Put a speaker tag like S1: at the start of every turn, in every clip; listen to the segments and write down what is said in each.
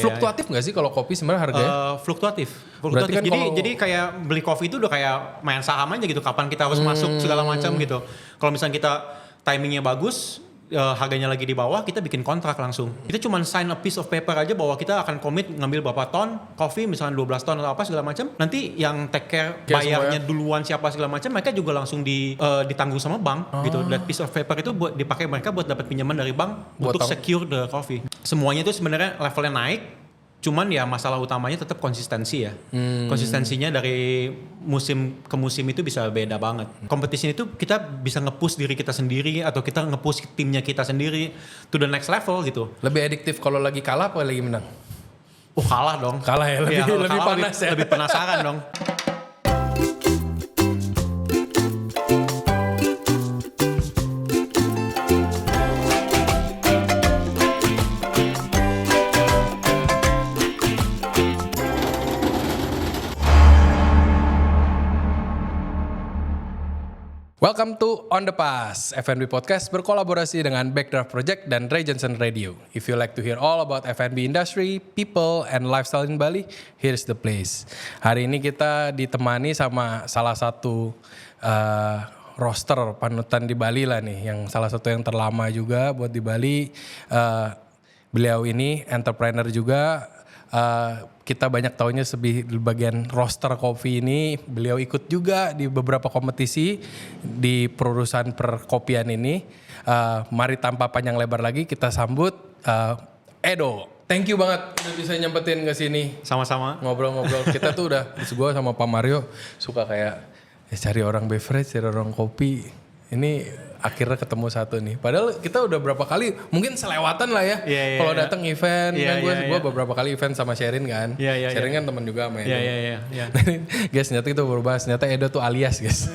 S1: Fluktuatif nggak sih kalau kopi sebenarnya harganya?
S2: Fluktuatif.
S1: Kan
S2: Jadi kayak beli kopi itu udah kayak main saham aja gitu. Kapan kita harus masuk segala macam gitu. Kalau misalnya kita timingnya bagus, harganya lagi di bawah, kita bikin kontrak langsung. Kita cuma sign a piece of paper aja bahwa kita akan komit ngambil berapa ton kopi, misalnya 12 ton atau apa segala macam. Nanti yang take care bayarnya duluan siapa segala macam, mereka juga langsung ditanggung sama bank gitu. That piece of paper itu buat dipakai mereka buat dapat pinjaman dari bank untuk secure the coffee. Semuanya itu sebenarnya levelnya naik. Cuman ya masalah utamanya tetap konsistensi ya. Konsistensinya dari musim ke musim itu bisa beda banget. Kompetisi itu kita bisa nge-push diri kita sendiri atau kita nge-push timnya kita sendiri to the next level gitu.
S1: Lebih adiktif kalau lagi kalah apa lagi menang?
S2: Kalah dong.
S1: Kalah ya, lebih panas ya.
S2: Lebih penasaran dong.
S1: Welcome to On The Pass, F&B Podcast berkolaborasi dengan Backdraft Project dan Ray Johnson Radio. If you like to hear all about F&B industry, people, and lifestyle in Bali, here's the place. Hari ini kita ditemani sama salah satu roster panutan di Bali lah nih, yang salah satu yang terlama juga buat di Bali. Beliau ini entrepreneur juga. Kita banyak taunya di bagian roster kopi ini. Beliau ikut juga di beberapa kompetisi di perusahaan perkopian ini. Mari tanpa panjang lebar lagi kita sambut Edo. Thank you banget udah bisa nyempetin ke sini.
S2: Sama-sama.
S1: Ngobrol-ngobrol. Kita tuh udah, gue sama Pak Mario suka kayak cari orang beverage, cari orang kopi. Ini akhirnya ketemu satu nih. Padahal kita udah berapa kali, mungkin selewatan lah ya. Kalau datang event, kan gue beberapa kali event sama Sherin kan. Sherin kan teman juga sama Edo. Guys, ternyata kita baru bahas, ternyata Edo tuh alias guys.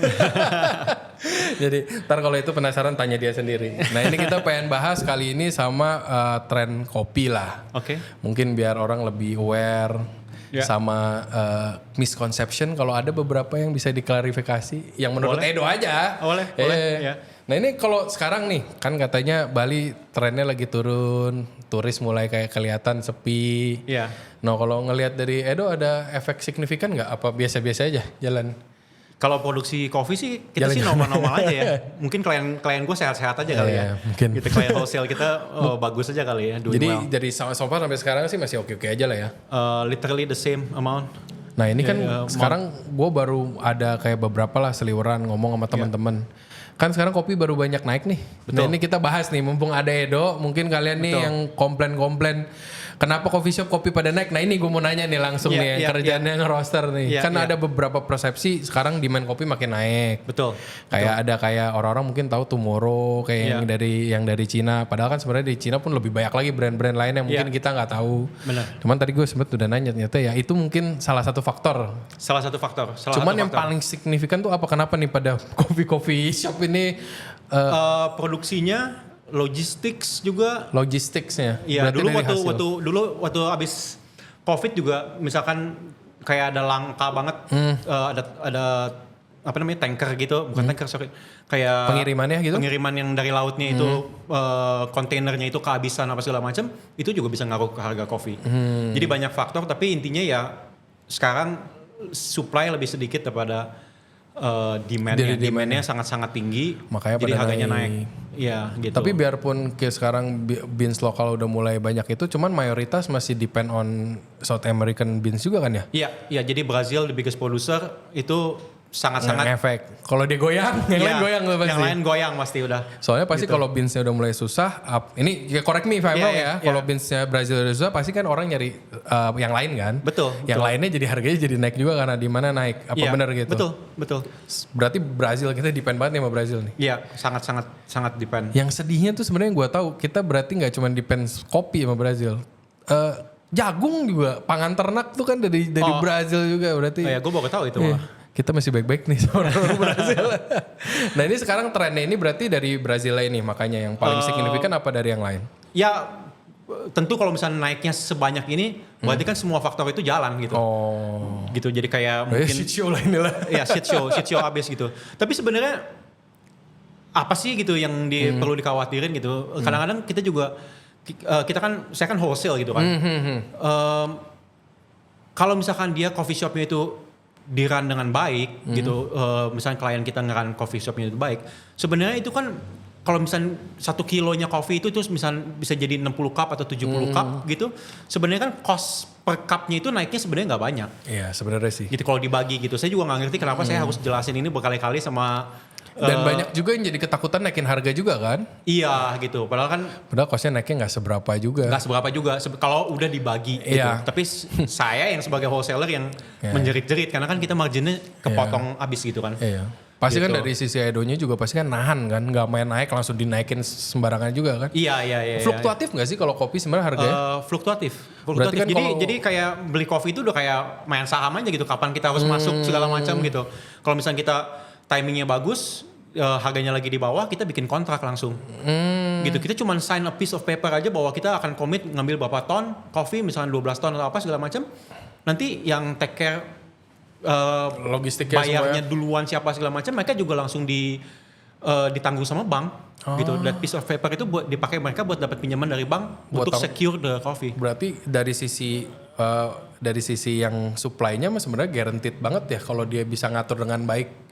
S1: Jadi ntar kalau itu penasaran tanya dia sendiri. Nah ini kita pengen bahas kali ini sama tren kopi lah. Mungkin biar orang lebih aware. Sama misconception kalau ada beberapa yang bisa diklarifikasi yang menurut Edo aja. Boleh. Nah ini kalau sekarang nih kan katanya Bali trennya lagi turun, turis mulai kayak kelihatan sepi. Nah kalau ngelihat dari Edo ada efek signifikan nggak? Apa biasa-biasa aja jalan?
S2: Kalau produksi kopi sih kita sih normal-normal aja ya. Mungkin klien gue sehat-sehat aja kali ya.
S1: Mungkin.
S2: Gitu, klien wholesale kita bagus aja kali ya.
S1: Jadi dari so far sampai sekarang sih masih oke-oke aja lah ya.
S2: Literally the same amount.
S1: Nah ini kan sekarang gue baru ada kayak beberapa lah seliweran ngomong sama teman-teman. Kan sekarang kopi baru banyak naik nih. Nah ini kita bahas nih, mumpung ada Edo, mungkin kalian nih yang komplain-komplain. Kenapa coffee shop kopi pada naik? Nah ini gue mau nanya nih langsung nih, kerjaannya nge-roaster nih. Kan ada beberapa persepsi sekarang demand kopi makin naik. Ada kayak orang-orang mungkin tahu Tomorrow kayak yang dari Cina. Padahal kan sebenarnya di Cina pun lebih banyak lagi brand-brand lain yang mungkin kita nggak tahu. Cuman tadi gue sempet udah nanya ternyata ya itu mungkin salah satu faktor. Cuman yang paling signifikan tuh apa? Kenapa nih pada coffee shop ini?
S2: Produksinya. Logisticsnya. Iya, dulu waktu abis COVID juga misalkan kayak ada langka banget, ada apa namanya tanker gitu, bukan tanker sorry, kayak
S1: pengirimannya gitu.
S2: Pengiriman yang dari lautnya itu kontainernya itu kehabisan apa segala macam, itu juga bisa ngaruh ke harga kopi. Jadi banyak faktor, tapi intinya ya sekarang supply lebih sedikit daripada demandnya sangat-sangat tinggi,
S1: makanya
S2: jadi harganya naik. Ya, gitu.
S1: Tapi biarpun kayak sekarang beans lokal udah mulai banyak itu, cuman mayoritas masih depend on South American beans juga kan ya?
S2: Iya. Jadi Brazil the biggest producer itu sangat-sangat
S1: efek. Kalau dia goyang, yang lain goyang loh pasti.
S2: Yang lain goyang pasti udah.
S1: Soalnya pasti gitu. Kalau beansnya udah mulai susah, ini correct me if I'm wrong ya. Kalau beansnya Brazil udah susah, pasti kan orang nyari yang lain kan.
S2: Betul.
S1: Yang lainnya jadi harganya jadi naik juga karena di mana naik. Apa benar gitu?
S2: Betul.
S1: Berarti Brazil kita depend banget nih sama Brazil nih.
S2: Iya, sangat depend.
S1: Yang sedihnya tuh sebenarnya gue tahu kita berarti nggak cuma depend kopi sama Brazil. Jagung juga, pangan ternak tuh kan dari Brazil juga berarti.
S2: Gue baru tahu itu.
S1: Kita masih baik-baik nih sama orang Brazil. Nah ini sekarang trennya ini berarti dari Brazil ini, makanya yang paling signifikan apa dari yang lain? Ya
S2: tentu kalau misalnya naiknya sebanyak ini, berarti kan semua faktor itu jalan gitu. Gitu, jadi kayak mungkin
S1: shit show lah inilah.
S2: Ya shit show abis gitu. Tapi sebenarnya apa sih gitu yang perlu dikhawatirin gitu? Kadang-kadang kita juga saya kan wholesale gitu kan. Kalau misalkan dia coffee shopnya itu di-run dengan baik gitu, misalnya klien kita nge-run coffee shopnya itu baik, sebenarnya itu kan kalau misalnya 1 kilonya kopi itu terus misalnya bisa jadi 60 cup atau 70 cup gitu, sebenarnya kan cost per cupnya itu naiknya sebenarnya nggak banyak.
S1: Iya sebenarnya sih.
S2: Gitu kalau dibagi gitu, saya juga nggak ngerti kenapa saya harus jelasin ini berkali-kali sama.
S1: Dan banyak juga yang jadi ketakutan naikin harga juga kan?
S2: Iya gitu, padahal costnya
S1: naiknya nggak seberapa juga.
S2: Nggak seberapa juga, kalau udah dibagi gitu. Tapi saya yang sebagai wholesaler yang menjerit-jerit karena kan kita marginnya kepotong abis gitu kan.
S1: Iya. Pasti gitu. Kan dari sisi Edonya juga pasti kan nahan kan, nggak main naik langsung dinaikin sembarangan juga kan?
S2: Iya.
S1: Fluktuatif nggak sih kalau kopi sebenarnya harganya?
S2: Fluktuatif.
S1: Kan
S2: jadi kayak beli kopi itu udah kayak main saham aja gitu, kapan kita harus masuk segala macam gitu. Kalau misalnya kita timingnya bagus, harganya lagi di bawah, kita bikin kontrak langsung. Gitu, kita cuma sign a piece of paper aja bahwa kita akan komit ngambil berapa ton kopi, misalnya 12 ton atau apa segala macam. Nanti yang take care
S1: logistiknya
S2: bayarnya
S1: semuanya
S2: duluan siapa segala macam, mereka juga langsung ditanggung sama bank. Gitu. That piece of paper itu buat dipakai mereka buat dapat pinjaman dari bank untuk secure the coffee.
S1: Berarti dari sisi yang supply-nya sebenarnya guaranteed banget ya kalau dia bisa ngatur dengan baik.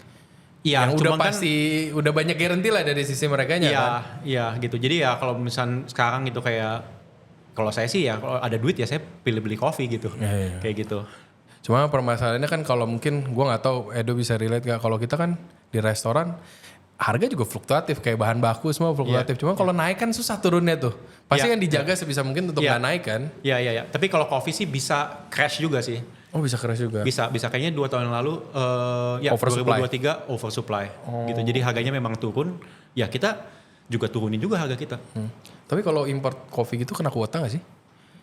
S2: Iya,
S1: yang udah pasti udah banyak guarantee lah dari sisi merekanya kan.
S2: Iya gitu. Jadi ya kalau misal sekarang gitu kayak kalau saya sih ya kalau ada duit ya saya pilih beli kopi gitu. Kayak gitu.
S1: Cuma permasalahannya kan kalau mungkin gue nggak tahu Edo bisa relate gak, kalau kita kan di restoran harga juga fluktuatif kayak bahan baku semua fluktuatif. Cuma kalau naik kan susah turunnya tuh. Pasti kan dijaga sebisa mungkin untuk nggak naik kan.
S2: Iya. Tapi kalau kopi sih bisa crash juga sih.
S1: Oh bisa crash juga.
S2: Bisa kayaknya 2 tahun yang lalu
S1: oversupply.
S2: 2023 oversupply gitu. Jadi harganya memang turun. Ya kita juga turunin juga harga kita.
S1: Tapi kalau import kopi gitu kena kuota gak sih?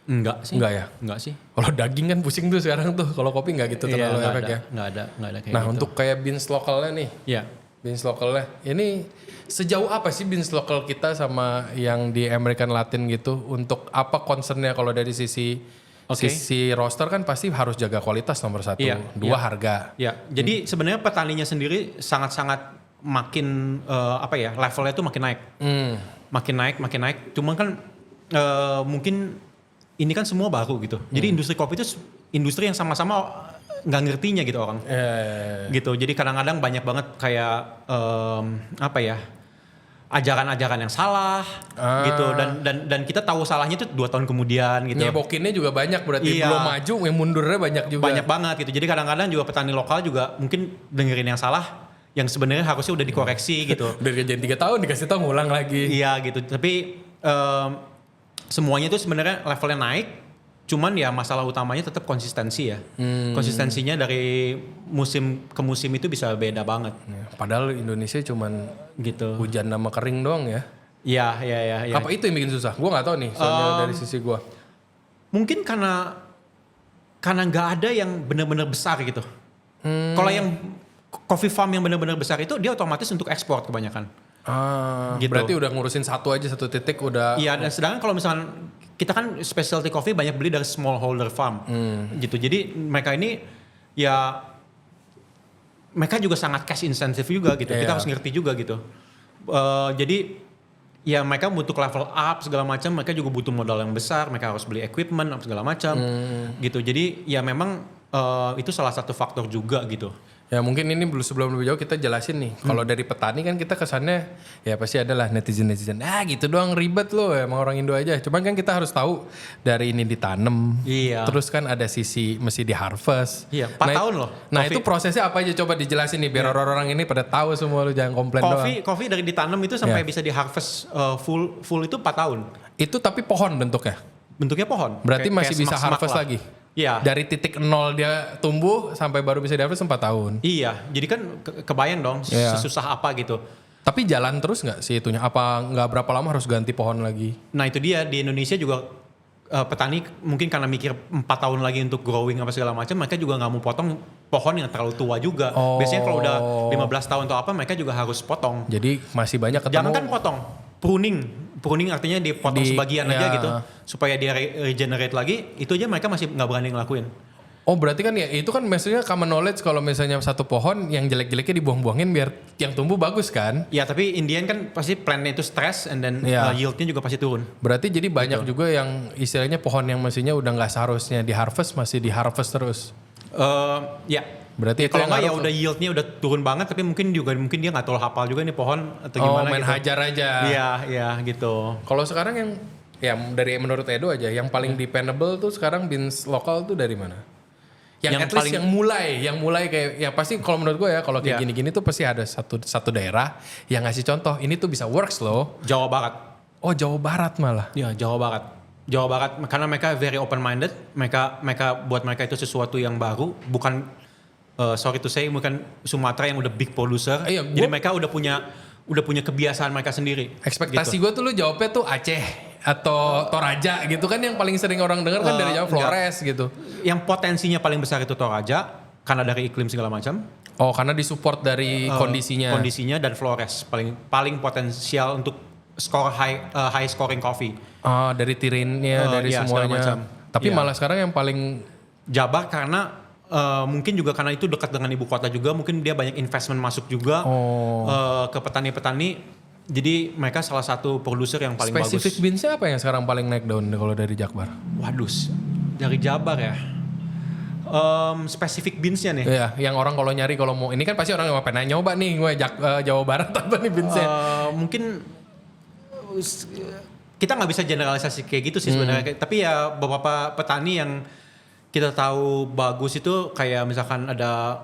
S2: Enggak sih.
S1: Enggak sih. Kalau daging kan pusing tuh sekarang tuh. Kalau kopi enggak gitu terlalu efek ya.
S2: Enggak ada kayak
S1: nah,
S2: gitu.
S1: Untuk kayak beans lokalnya nih.
S2: Iya.
S1: Beans lokalnya. Ini sejauh apa sih beans lokal kita sama yang di American Latin gitu? Untuk apa concernnya kalau dari sisi roaster kan pasti harus jaga kualitas nomor 1. 2 harga.
S2: Iya. Jadi sebenarnya petaninya sendiri sangat-sangat makin levelnya tuh makin naik. Makin naik. Cuman kan mungkin ini kan semua baru gitu. Jadi industri kopi itu industri yang sama-sama nggak ngertinya gitu orang. Gitu. Jadi kadang-kadang banyak banget kayak ajaran-ajaran yang salah gitu dan kita tahu salahnya itu 2 tahun kemudian gitu.
S1: Nyebokinnya juga banyak berarti belum maju, yang mundurnya banyak juga.
S2: Banyak banget gitu. Jadi kadang-kadang juga petani lokal juga mungkin dengerin yang salah yang sebenarnya harusnya udah dikoreksi gitu.
S1: Udah kerjaan 3 tahun dikasih tahu ngulang lagi.
S2: Iya gitu. Tapi semuanya itu sebenarnya levelnya naik, cuman ya masalah utamanya tetap konsistensi ya. Konsistensinya dari musim ke musim itu bisa beda banget.
S1: Padahal Indonesia cuman
S2: gitu.
S1: Hujan sama kering doang ya.
S2: Iya.
S1: Apa itu yang bikin susah? Gue nggak tahu nih soalnya dari sisi gue.
S2: Mungkin karena nggak ada yang benar-benar besar gitu. Kalau yang coffee farm yang benar-benar besar itu dia otomatis untuk ekspor kebanyakan.
S1: Gitu. Berarti udah ngurusin satu titik udah.
S2: Iya, dan sedangkan kalau misalkan kita kan specialty coffee banyak beli dari smallholder farm gitu. Jadi mereka ini ya mereka juga sangat cash insensitive juga gitu. Kita harus ngerti juga gitu. Jadi ya mereka butuh level up segala macam. Mereka juga butuh modal yang besar. Mereka harus beli equipment segala macam gitu. Jadi ya memang itu salah satu faktor juga gitu.
S1: Ya mungkin ini sebelum lebih jauh kita jelasin nih. Kalau dari petani kan kita kesannya ya pasti adalah netizen gitu doang ribet loh emang orang Indo aja. Cuman kan kita harus tahu dari ini ditanam.
S2: Iya.
S1: Terus kan ada sisi mesti di harvest.
S2: Iya, 4 tahun loh.
S1: Nah itu prosesnya apa aja coba dijelasin nih biar orang-orang ini pada tahu semua, lu jangan komplain doang.
S2: Kopi dari ditanam itu sampai bisa di harvest full itu 4 tahun.
S1: Itu tapi pohon bentuknya?
S2: Bentuknya pohon.
S1: Berarti masih bisa harvest lagi?
S2: Iya.
S1: Dari titik 0 dia tumbuh sampai baru bisa di-harvest 4 tahun.
S2: Iya, jadi kan kebayang dong sesusah apa gitu.
S1: Tapi jalan terus nggak sih itunya? Apa nggak berapa lama harus ganti pohon lagi?
S2: Nah itu dia, di Indonesia juga petani mungkin karena mikir 4 tahun lagi untuk growing apa segala macam, mereka juga nggak mau potong pohon yang terlalu tua juga. Biasanya kalau udah 15 tahun atau apa mereka juga harus potong.
S1: Jadi masih banyak ketemu.
S2: Jangan kan potong, pruning artinya dipotong sebagian aja gitu supaya dia regenerate lagi. Itu aja mereka masih nggak berani ngelakuin.
S1: Oh berarti kan ya itu kan maksudnya common knowledge kalau misalnya satu pohon yang jelek-jeleknya dibuang-buangin biar yang tumbuh bagus kan.
S2: Ya tapi in the end kan pasti plantnya itu stress and then yieldnya juga pasti turun.
S1: Berarti jadi banyak juga yang istilahnya pohon yang maksudnya udah nggak seharusnya di harvest masih di harvest terus.
S2: Ya.
S1: Berarti
S2: kalau nggak ya udah yieldnya udah turun banget tapi mungkin dia nggak terlalu hafal juga nih pohon atau gimana
S1: main
S2: gitu.
S1: hajar aja.
S2: Iya gitu.
S1: Kalau sekarang yang ya dari menurut Edo aja yang paling dependable tuh sekarang beans lokal tuh dari mana? Yang at least yang mulai kayak ya pasti kalau menurut gue ya kalau kayak gini-gini tuh pasti ada satu daerah yang ngasih contoh ini tuh bisa works loh.
S2: Jawa Barat.
S1: Oh Jawa Barat malah.
S2: Ya Jawa Barat karena mereka very open minded, mereka buat mereka itu sesuatu yang baru, bukan sorry to say bukan Sumatera yang udah big producer. Jadi mereka udah punya kebiasaan mereka sendiri.
S1: Ekspektasi gue tuh lu jawabnya tuh Aceh atau Toraja gitu kan yang paling sering orang dengar kan dari Jawa Flores gitu.
S2: Yang potensinya paling besar itu Toraja karena dari iklim segala macam.
S1: Oh karena disupport dari kondisinya.
S2: Kondisinya dan Flores paling potensial untuk score high scoring coffee.
S1: Dari tirinnya dari semuanya. Tapi malah sekarang yang paling
S2: Jabar karena mungkin juga karena itu dekat dengan ibu kota juga mungkin dia banyak investment masuk juga ke petani-petani. Jadi mereka salah satu produser yang paling bagus.
S1: Spesifik beansnya apa yang sekarang paling naik daun kalau dari Jakbar?
S2: Waduh, dari Jabar ya. Spesifik beansnya nih.
S1: Iya, yang orang kalau nyari kalau mau ini kan pasti orang yang pengen nyoba nih gue Jawa Barat apa nih beansnya?
S2: Mungkin kita nggak bisa generalisasi kayak gitu sih sebenarnya. Tapi ya beberapa petani yang kita tahu bagus itu kayak misalkan ada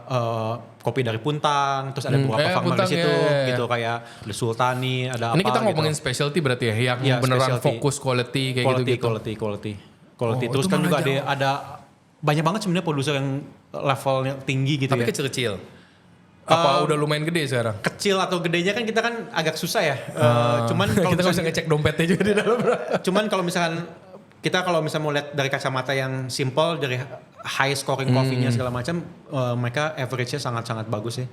S2: kopi dari Puntang, terus ada beberapa farmer di situ gitu kayak ada Sultani, ada
S1: ini
S2: apa
S1: kita ngomongin
S2: gitu.
S1: specialty berarti ya, yang beneran fokus quality kayak
S2: quality. Terus kan juga ada banyak banget sebenarnya produser yang levelnya tinggi gitu.
S1: Tapi kecil-kecil. Apa udah lumayan gede sekarang?
S2: Kecil atau gedenya kan kita kan agak susah ya. Cuman kalau
S1: kita bisa ngecek dompetnya juga di dalam.
S2: Cuman kalau misalkan kita mau lihat dari kacamata yang simple dari high scoring coffee-nya segala macam, mereka average-nya sangat-sangat bagus sih.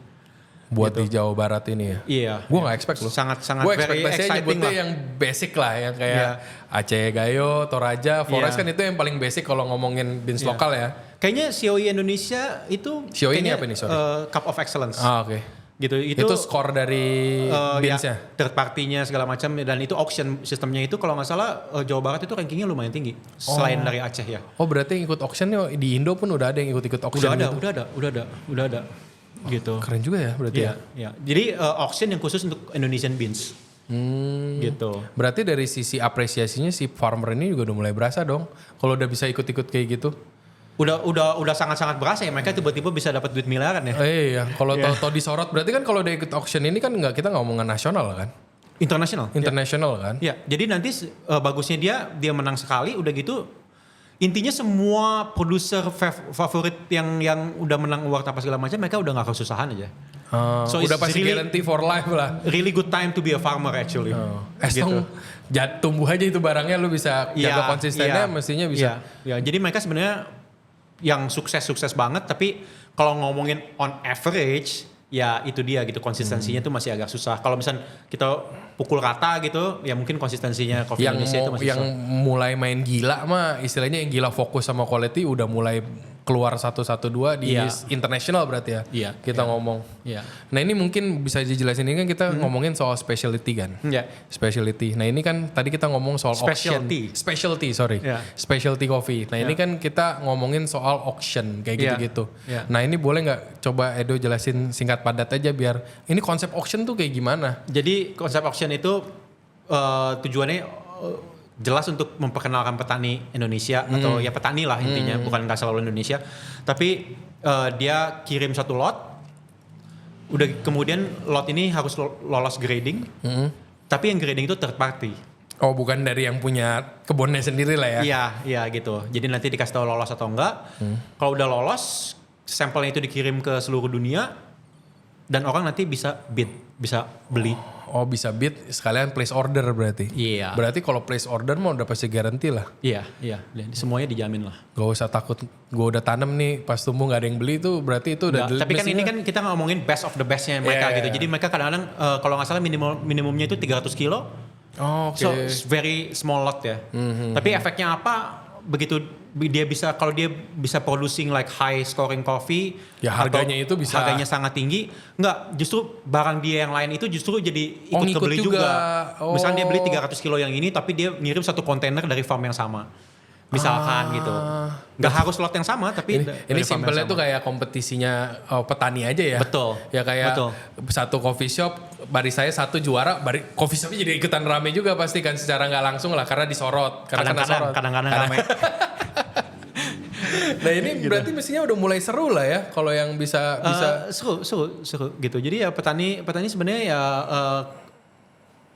S1: Buat gitu. Di Jawa Barat ini ya?
S2: Iya.
S1: Gue gak expect loh.
S2: Sangat-sangat
S1: very exciting lah. Yang basic lah, yang kayak Aceh Gayo, Toraja, Flores kan itu yang paling basic kalau ngomongin beans lokal ya.
S2: Kayaknya COE Indonesia itu
S1: COE ini apa nih? Sorry.
S2: Cup of Excellence.
S1: Oke.
S2: Gitu
S1: itu skor dari beansnya
S2: third partinya segala macam dan itu auction sistemnya itu kalau nggak salah Jawa Barat itu rankingnya lumayan tinggi selain dari Aceh ya.
S1: Oh berarti ikut auctionnya di Indo pun udah ada yang ikut auction
S2: udah ada gitu.
S1: Keren juga ya berarti
S2: ya. Jadi auction yang khusus untuk Indonesian beans gitu.
S1: Berarti dari sisi apresiasinya si farmer ini juga udah mulai berasa dong kalau udah bisa ikut-ikut kayak gitu.
S2: Udah sangat-sangat berasa ya mereka tiba-tiba bisa dapat duit miliaran ya.
S1: Iya, kalau tau disorot berarti kan kalau dia ikut auction ini kan kita nggak ngomongin nasional kan? International kan?
S2: Iya, jadi nanti bagusnya dia menang sekali udah gitu intinya semua produser favorit yang udah menang award apa segala macam mereka udah nggak kesusahan aja.
S1: So udah pasti guarantee for life lah.
S2: Really good time to be a farmer actually.
S1: Gitu. Tumbuh aja itu barangnya lu bisa jaga konsistennya mestinya bisa.
S2: Iya, jadi mereka sebenarnya yang sukses banget tapi kalau ngomongin on average ya itu dia gitu konsistensinya tuh masih agak susah. Kalau misalnya kita pukul rata gitu ya mungkin konsistensinya coffee Indonesia itu masih
S1: yang susah. Mulai main gila mah istilahnya yang gila fokus sama quality udah mulai keluar 1-1-2 di international berarti ya.
S2: Iya.
S1: Kita ngomong.
S2: Iya.
S1: Nah ini mungkin bisa dijelasin ini kan kita ngomongin soal specialty kan.
S2: Iya.
S1: Specialty. Nah ini kan tadi kita ngomong soal
S2: specialty.
S1: Specialty coffee. Nah ini kan kita ngomongin soal auction kayak gitu-gitu.
S2: Yeah.
S1: Nah ini boleh nggak coba Edo jelasin singkat padat aja biar ini konsep auction tuh kayak gimana?
S2: Jadi konsep auction itu tujuannya jelas untuk memperkenalkan petani Indonesia atau ya petani lah intinya bukan nggak selalu Indonesia tapi dia kirim satu lot udah kemudian lot ini harus lolos grading tapi yang grading itu third party.
S1: Oh bukan dari yang punya kebunnya sendiri lah ya?
S2: Iya gitu jadi nanti dikasih tahu lolos atau enggak kalau udah lolos sampelnya itu dikirim ke seluruh dunia dan orang nanti bisa beli.
S1: Oh bisa bid sekalian place order berarti.
S2: Iya.
S1: Berarti kalau place order mah udah pasti garanti lah.
S2: Iya. Semuanya dijamin lah.
S1: Gak usah takut gue udah tanam nih pas tumbuh gak ada yang beli tuh berarti itu udah.
S2: Tapi kan ini kan kita ngomongin best of the bestnya mereka gitu. Jadi mereka kadang-kadang kalau nggak salah minimumnya itu 300 kilo.
S1: Oh,
S2: So it's very small lot ya. Tapi efeknya apa? Begitu dia bisa kalau dia bisa producing like high scoring coffee,
S1: ya harganya itu bisa
S2: harganya sangat tinggi, enggak, justru barang dia yang lain itu justru jadi ikut kebeli juga. Misalnya dia beli 300 kilo yang ini tapi dia ngirim satu kontainer dari farm yang sama. Misalkan gitu. Nggak harus lot yang sama tapi
S1: ini simpelnya tuh kayak kompetisinya petani aja ya.
S2: Betul.
S1: Ya kayak satu coffee shop, barisanya satu juara, coffee shopnya jadi ikutan rame juga pasti kan secara nggak langsung lah karena disorot.
S2: Kadang-kadang rame.
S1: Nah ini berarti mestinya udah mulai seru lah ya kalau yang bisa
S2: seru gitu. Jadi ya petani sebenarnya ya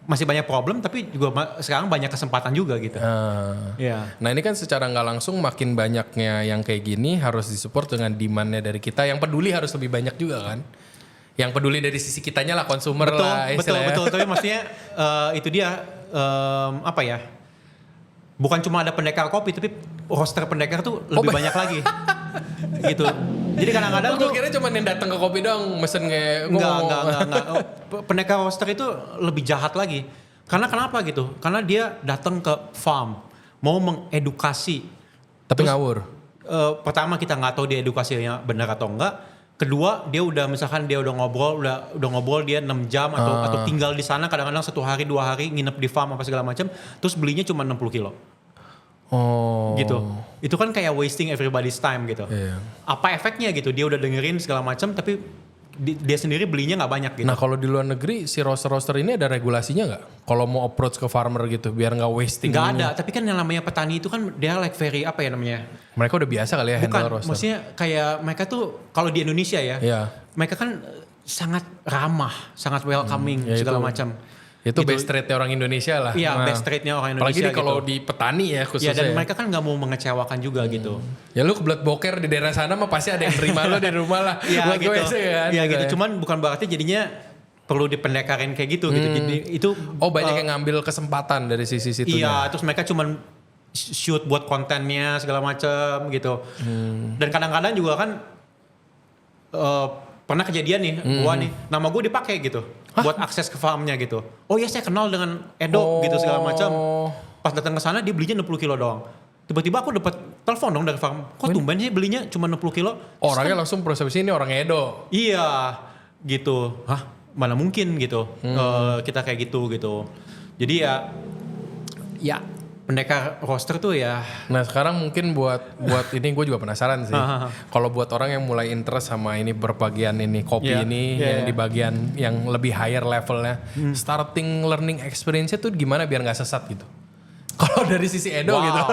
S2: masih banyak problem tapi juga sekarang banyak kesempatan juga gitu.
S1: Nah ini kan secara nggak langsung makin banyaknya yang kayak gini harus disupport dengan demandnya dari kita. Yang peduli harus lebih banyak juga kan. Yang peduli dari sisi kitanya lah, konsumer lah istilahnya.
S2: Betul. Tapi maksudnya itu dia apa ya? Bukan cuma ada pendekar kopi tapi roster pendekar tuh lebih banyak lagi. Gitu. Jadi kadang-kadang
S1: gue kira cuma yang datang ke kopi dong mesen kayak
S2: enggak. Pendekar roster itu lebih jahat lagi. Karena kenapa gitu? Karena dia datang ke farm mau mengedukasi.
S1: Tapi ngawur.
S2: Pertama kita nggak tahu dia edukasinya benar atau enggak. Kedua dia udah misalkan dia udah ngobrol dia 6 jam atau tinggal di sana kadang-kadang 1 hari 2 hari nginep di farm apa segala macam. Terus belinya cuma 60 kilo. Gitu. Itu kan kayak wasting everybody's time gitu. Apa efeknya gitu? Dia udah dengerin segala macam tapi dia sendiri belinya nggak banyak gitu.
S1: Nah kalau di luar negeri si roster ini ada regulasinya nggak? Kalau mau approach ke farmer gitu biar nggak wasting.
S2: Nggak ada. Tapi kan yang namanya petani itu kan dia like very apa ya namanya?
S1: Mereka udah biasa kali ya handle roster.
S2: Maksudnya kayak mereka tuh kalau di Indonesia ya, mereka kan sangat ramah, sangat welcoming segala macam.
S1: Itu best trade-nya orang Indonesia lah.
S2: Iya, best trade-nya orang Indonesia.
S1: Apalagi kalau di petani ya khususnya.
S2: Iya, dan mereka kan gak mau mengecewakan juga gitu.
S1: Ya lu kebelet boker di daerah sana mah pasti ada yang terima lu di rumah lah.
S2: Iya gitu.
S1: Kan,
S2: iya gitu. Cuman bukan berarti jadinya perlu dipendekarin kayak gitu gitu. Jadi itu
S1: banyak yang ngambil kesempatan dari sisi situnya.
S2: Iya, terus mereka cuman shoot buat kontennya segala macam gitu. Dan kadang-kadang juga kan pernah kejadian nih, gua nih, nama gue dipakai gitu. Buat akses ke farmnya gitu. Oh ya saya kenal dengan Edo gitu segala macam. Pas datang ke sana dia belinya 60 kilo doang. Tiba-tiba aku dapat telepon dong dari farm. Kok tumben sih belinya cuma 60 kilo?
S1: Orangnya langsung persepsi ini orang Edo.
S2: Iya gitu. Hah mana mungkin gitu. Kita kayak gitu. Jadi ya pendekar roster tuh ya.
S1: Nah sekarang mungkin buat ini gue juga penasaran sih. Kalau buat orang yang mulai interest sama ini berbagian ini kopi yang di bagian yang lebih higher levelnya, starting learning experience-nya tuh gimana biar nggak sesat gitu? Kalau dari sisi Edo gitu.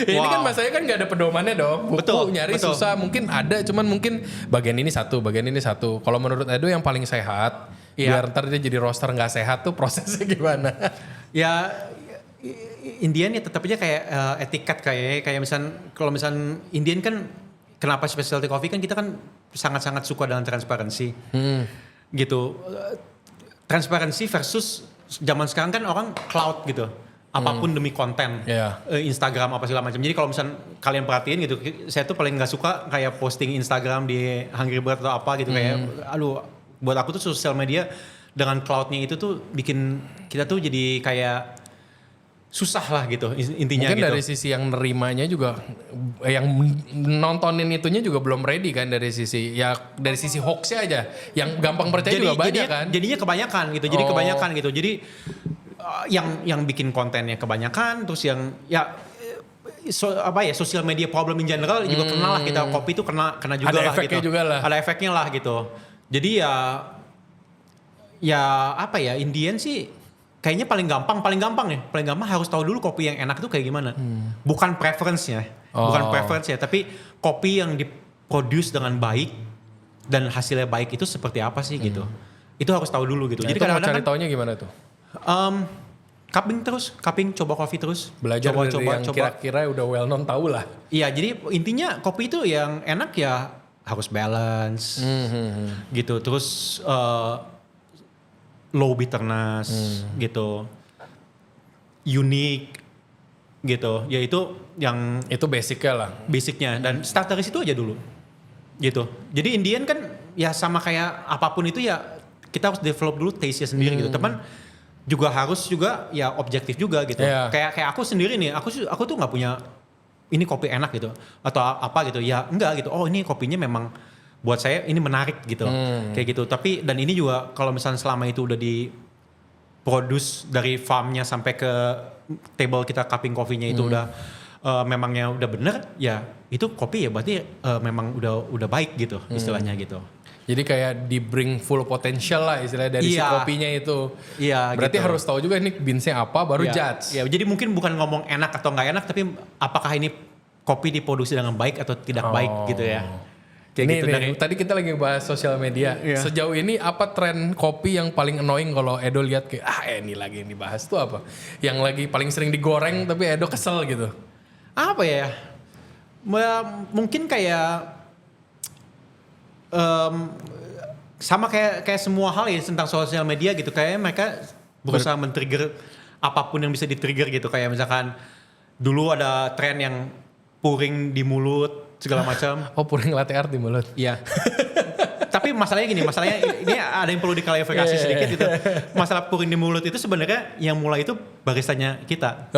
S1: Ini kan masanya kan nggak ada pedomannya dong. Buku nyari susah, mungkin ada, cuman mungkin bagian ini satu. Kalau menurut Edo yang paling sehat, biar ntar dia jadi roster nggak sehat tuh prosesnya gimana?
S2: Ya Indian ya tetap aja kayak etiket kayak kalau misal Indian kan kenapa specialty coffee kan kita kan sangat-sangat suka dengan transparansi gitu. Transparansi versus zaman sekarang kan orang cloud gitu. Apapun demi konten, Instagram apa segala macam. Jadi kalau misal kalian perhatiin gitu, saya tuh paling nggak suka kayak posting Instagram di Hungry Bird atau apa gitu kayak, aduh, buat aku tuh sosial media dengan cloudnya itu tuh bikin kita tuh jadi kayak susah lah gitu intinya.
S1: Mungkin
S2: gitu.
S1: dari sisi yang nerimanya juga, yang nontonin itunya juga belum ready kan dari sisi hoaxnya aja, yang gampang percaya juga banyak kan.
S2: Jadinya kebanyakan gitu, jadi kebanyakan gitu. Jadi yang bikin kontennya kebanyakan, terus yang sosial media problem in general juga kena lah kita. Kopi itu kena juga
S1: ada
S2: lah
S1: efeknya
S2: gitu.
S1: Juga lah.
S2: Ada efeknya lah gitu. Jadi Indian sih kayaknya paling gampang harus tahu dulu kopi yang enak itu kayak gimana. Bukan preference-nya, tapi kopi yang diproduce dengan baik dan hasilnya baik itu seperti apa sih gitu. Itu harus tahu dulu gitu.
S1: Nah, jadi kadang-kadang cari taunya gimana tuh?
S2: Cupping coba kopi terus.
S1: Belajar dari yang kira-kira udah well known tahu lah.
S2: Iya, jadi intinya kopi itu yang enak ya harus balance gitu. Terus low bitterness gitu, unik gitu, ya itu yang
S1: itu basicnya
S2: dan start dari situ aja dulu gitu. Jadi Indian kan ya sama kayak apapun itu ya kita harus develop dulu taste-nya sendiri gitu. Teman juga harus juga ya objektif juga gitu. Kayak aku sendiri nih, aku tuh nggak punya ini kopi enak gitu atau apa gitu. Ya enggak gitu. Oh ini kopinya memang buat saya ini menarik gitu. Kayak gitu. Tapi dan ini juga kalau misalnya selama itu udah di produce dari farmnya sampai ke table kita cupping coffee-nya itu udah memangnya udah bener, ya itu kopi ya berarti memang udah baik gitu istilahnya gitu.
S1: Jadi kayak di bring full potential lah istilahnya dari si kopinya itu.
S2: Iya.
S1: Berarti
S2: gitu.
S1: harus tahu juga ini beansnya apa baru judge.
S2: Ya, jadi mungkin bukan ngomong enak atau nggak enak, tapi apakah ini kopi diproduksi dengan baik atau tidak baik gitu ya. Kayak
S1: ini
S2: gitu
S1: nih, tadi kita lagi bahas sosial media. Sejauh ini apa tren kopi yang paling annoying kalau Edo lihat kayak ini lagi yang dibahas tuh apa? Yang lagi paling sering digoreng tapi Edo kesel gitu.
S2: Apa ya? Mungkin kayak sama kayak semua hal ya tentang sosial media gitu. Kayak mereka berusaha men-trigger apapun yang bisa di-trigger gitu. Kayak misalkan dulu ada tren yang puring di mulut segala macam.
S1: Oh, puring latte art di mulut.
S2: Iya. Tapi masalahnya ini ada yang perlu diklarifikasi sedikit gitu. Masalah puring di mulut itu sebenarnya yang mulai itu baristanya kita.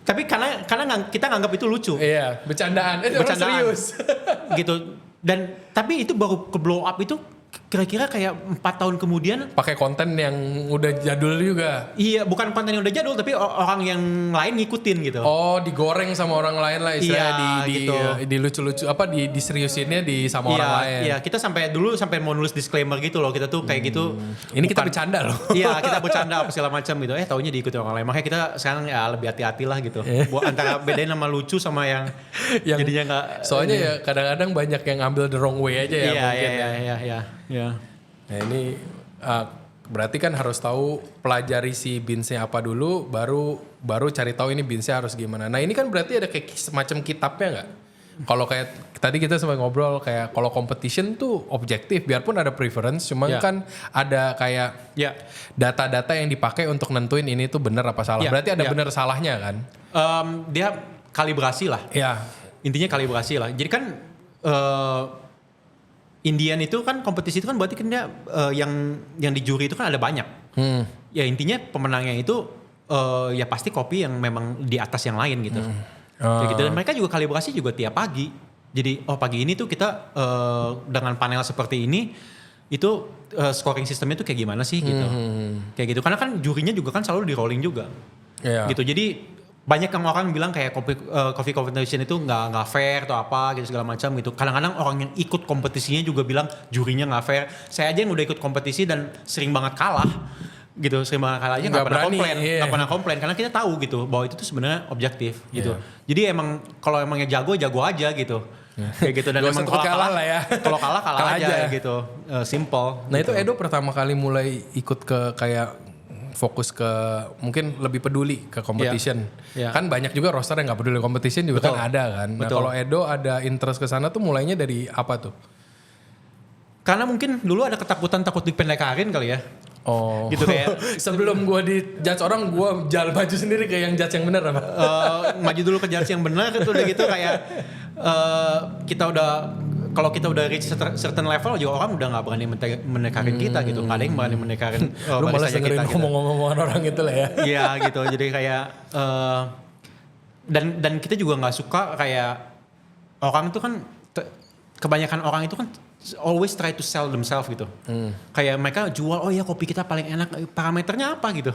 S2: tapi karena kita nganggap itu lucu.
S1: Iya, bercandaan. Serius.
S2: Gitu. Dan tapi itu baru ke blow up itu kira-kira kayak 4 tahun kemudian
S1: pakai konten yang udah jadul juga.
S2: Iya, bukan konten yang udah jadul tapi orang yang lain ngikutin gitu.
S1: Oh, digoreng sama orang lain lah istilahnya
S2: gitu.
S1: di lucu-lucu apa diseriusinnya sama orang lain.
S2: Iya, kita sampai mau nulis disclaimer gitu loh. Kita tuh kayak gitu.
S1: Ini kita bercanda loh.
S2: Iya, kita bercanda apa segala macam gitu. Taunya diikuti orang lain. Makanya kita sekarang ya lebih hati-hati lah gitu. Antara bedain nama lucu sama yang jadinya enggak.
S1: Soalnya ya kadang-kadang banyak yang ambil the wrong way aja ya mungkin.
S2: Iya.
S1: Nah ini berarti kan harus tahu pelajari si beansnya apa dulu, baru cari tahu ini beansnya harus gimana. Nah ini kan berarti ada kayak semacam kitabnya nggak? Kalau kayak tadi kita sempat ngobrol kayak kalau competition tuh objektif, biarpun ada preference, cuman kan ada kayak data-data yang dipakai untuk nentuin ini tuh benar apa salah. Berarti ada benar salahnya kan?
S2: Dia kalibrasi lah.
S1: Iya.
S2: Intinya kalibrasi lah. Jadi kan Indian itu kan kompetisi itu kan berarti kan dia yang di juri itu kan ada banyak. Ya intinya pemenangnya itu ya pasti kopi yang memang di atas yang lain gitu. Kayak gitu. Dan mereka juga kalibrasi juga tiap pagi. Jadi pagi ini tuh kita dengan panel seperti ini itu scoring sistemnya tuh kayak gimana sih gitu. Kayak gitu. Karena kan jurinya juga kan selalu di rolling juga. Gitu. Jadi banyak yang orang bilang kayak coffee competition itu nggak fair atau apa gitu segala macam gitu. Kadang-kadang orang yang ikut kompetisinya juga bilang jurinya nggak fair. Saya aja yang udah ikut kompetisi dan sering banget kalah gitu, sering banget kalah aja nggak pernah komplain karena kita tahu gitu bahwa itu tuh sebenarnya objektif gitu. Jadi emang kalau emangnya jago aja gitu. Kayak gitu dan emang kalau kalah lah ya. Kalau kalah aja gitu. Simple.
S1: Nah
S2: gitu.
S1: itu Edo pertama kali mulai ikut ke kayak fokus ke mungkin lebih peduli ke competition. Kan banyak juga roster yang nggak peduli competition juga kan ada kan. Nah kalau Edo ada interest ke sana tuh mulainya dari apa tuh?
S2: Karena mungkin dulu ada ketakutan takut dipendekarin kali ya.
S1: Oh.
S2: Gitu kayak
S1: sebelum gue di judge orang gue jalan maju sendiri kayak yang judge yang benar apa?
S2: Maju dulu ke judge yang benar itu udah gitu kayak kita udah kalau kita udah reach certain level juga orang udah nggak berani mendekarin kita gitu, nggak ada yang berani mendekarin
S1: lu malah dengerin ngomong-ngomongan orang gitu lah ya.
S2: Iya gitu, jadi kayak dan kita juga nggak suka kayak orang itu kan kebanyakan orang itu kan always try to sell themselves gitu. Kayak mereka jual kopi kita paling enak, parameternya apa gitu.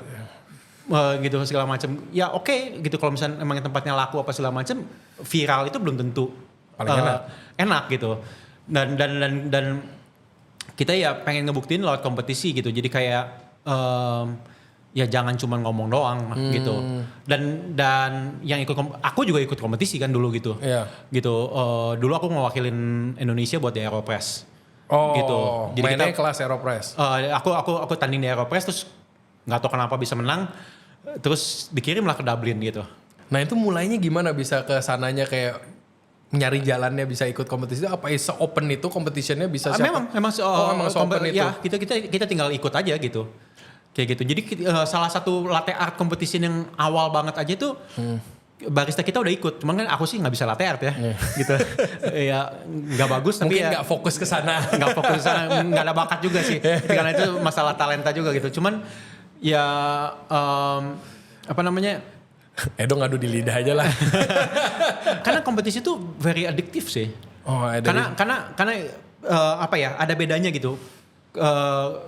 S2: Gitu segala macam. Ya oke, gitu kalau misalnya emang tempatnya laku apa segala macam, viral itu belum tentu
S1: paling
S2: enak gitu. Dan kita ya pengen ngebuktiin lewat kompetisi gitu. Jadi kayak ya jangan cuma ngomong doang gitu. Dan yang aku juga ikut kompetisi kan dulu gitu. Gitu. Dulu aku mewakilin Indonesia buat di Aeropress. Gitu.
S1: Jadi mainnya kelas Aeropress.
S2: Aku tanding di Aeropress terus nggak tahu kenapa bisa menang. Terus dikirim lah ke Dublin gitu.
S1: Nah itu mulainya gimana bisa ke sananya kayak nyari jalannya bisa ikut kompetisi apa se-open itu competitionnya bisa siapa?
S2: Memang se-open itu. Ya, kita tinggal ikut aja gitu. Kayak gitu. Jadi salah satu latte art competition yang awal banget aja tuh barista kita udah ikut. Cuman kan aku sih nggak bisa latte art ya. Gitu. Ya nggak bagus tapi
S1: mungkin nggak fokus ke sana.
S2: Nggak fokus ke sana, nggak ada bakat juga sih. Karena itu masalah talenta juga gitu. Cuman ya apa namanya?
S1: Edo ngadu di lidah aja lah.
S2: Karena kompetisi itu very addictive sih.
S1: Oh,
S2: Karena apa ya, ada bedanya gitu.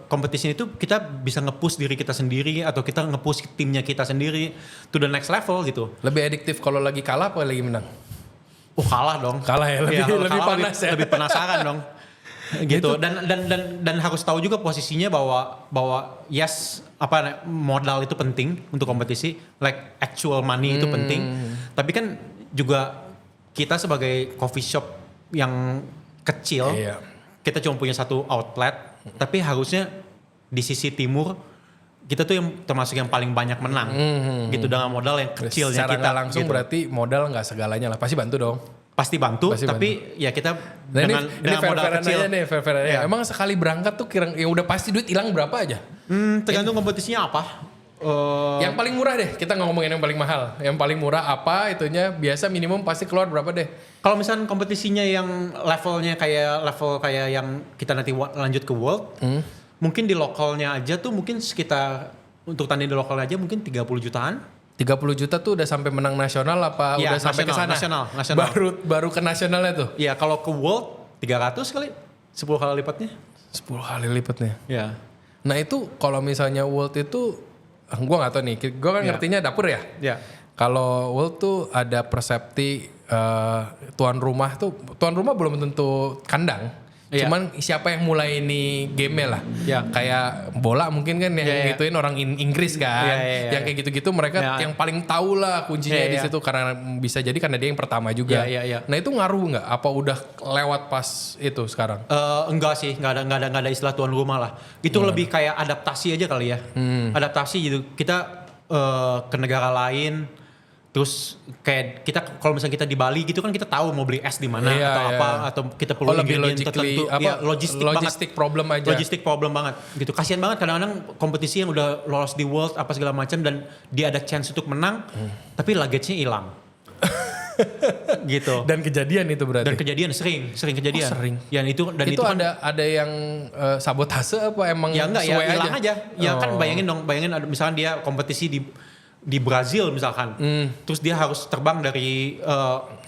S2: Kompetisi itu kita bisa nge-push diri kita sendiri atau kita nge-push timnya kita sendiri to the next level gitu.
S1: Lebih adiktif kalau lagi kalah apa lagi menang?
S2: Oh, kalah dong.
S1: Kalah ya, lebih panas ya.
S2: Lebih penasaran dong. Gitu. Dan harus tahu juga posisinya bahwa yes, apa modal itu penting untuk kompetisi, like actual money itu penting. Tapi kan juga kita sebagai coffee shop yang kecil, kita cuma punya satu outlet. Tapi harusnya di sisi timur kita tuh yang termasuk yang paling banyak menang gitu dengan modal yang kecilnya.
S1: Secara
S2: kita
S1: langsung
S2: gitu.
S1: Berarti modal nggak segalanya lah, pasti bantu dong.
S2: Pasti bantu. Tapi ya kita
S1: dengan
S2: modal kecil.
S1: Fair ya. Emang sekali berangkat tuh yang udah pasti duit hilang berapa aja?
S2: Tergantung kompetisinya apa.
S1: Yang paling murah deh, kita nggak ngomongin yang paling mahal. Yang paling murah apa itunya, biasa minimum pasti keluar berapa deh?
S2: Kalau misalnya kompetisinya yang levelnya kayak yang kita nanti lanjut ke World, mungkin di lokalnya aja tuh mungkin sekitar, untuk tanding di lokalnya aja mungkin 30 jutaan.
S1: 30 juta tuh udah sampai menang nasional apa
S2: ya,
S1: udah sampai ke sana?
S2: Nasional.
S1: Baru ke nasionalnya tuh?
S2: Iya, kalau ke World 300 kali, 10 kali lipatnya.
S1: 10 kali lipatnya?
S2: Iya.
S1: Nah itu kalau misalnya World itu, gue gak tahu nih, gue kan ngertinya dapur ya?
S2: Iya.
S1: Kalau World tuh ada persepsi tuan rumah belum tentu kandang. Cuman siapa yang mulai ini game-nya lah. Kayak bola mungkin kan yang gituin orang Inggris kan. Yang kayak gitu-gitu mereka yang paling tahu lah kuncinya di situ, karena bisa jadi karena dia yang pertama juga. Nah itu ngaruh nggak? Apa udah lewat pas itu sekarang?
S2: Enggak sih, nggak ada istilah tuan rumah lah. Itu lebih kayak adaptasi aja kali ya. Adaptasi gitu. Kita ke negara lain. Terus kayak kita kalau misalnya kita di Bali gitu kan kita tahu mau beli es di mana atau apa, atau kita perlu ingredient tertentu.
S1: Logistik problem aja.
S2: Logistik problem banget gitu. Kasian banget kadang-kadang kompetisi yang udah lolos di World apa segala macam dan dia ada chance untuk menang, tapi luggage-nya hilang. Gitu.
S1: Dan kejadian itu berarti.
S2: Dan kejadian sering kejadian.
S1: Sering.
S2: Yang itu kan
S1: ada yang sabotase apa emang
S2: ya enggak ya hilang aja. Ya kan bayangin ada misalkan dia kompetisi di Brazil misalkan, terus dia harus terbang dari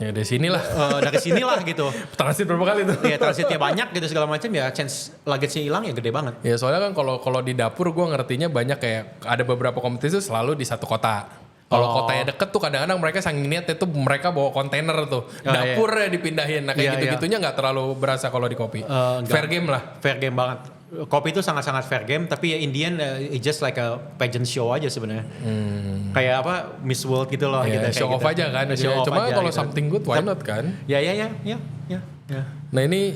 S1: dari sinilah,
S2: dari sinilah gitu.
S1: Transit berapa kali tuh?
S2: Ya transitnya banyak gitu segala macam, ya chance luggage-nya hilang ya gede banget.
S1: Ya soalnya kan kalau di dapur gue ngertinya banyak kayak ada beberapa kompetisi selalu di satu kota. Kalau kotanya deket tuh kadang-kadang mereka saking niatnya tuh mereka bawa kontainer tuh, dapurnya dipindahin. Nah kayak gitu-gitunya nggak terlalu berasa kalau di kopi. Fair game lah.
S2: Fair game banget. Kopi itu sangat-sangat fair game, tapi ya Indian it's just like a pageant show aja sebenarnya. Kayak apa Miss World gitu loh.
S1: Gitu, show off aja kan. Cuma kalau gitu. Something good why not kan?
S2: Ya.
S1: Nah ini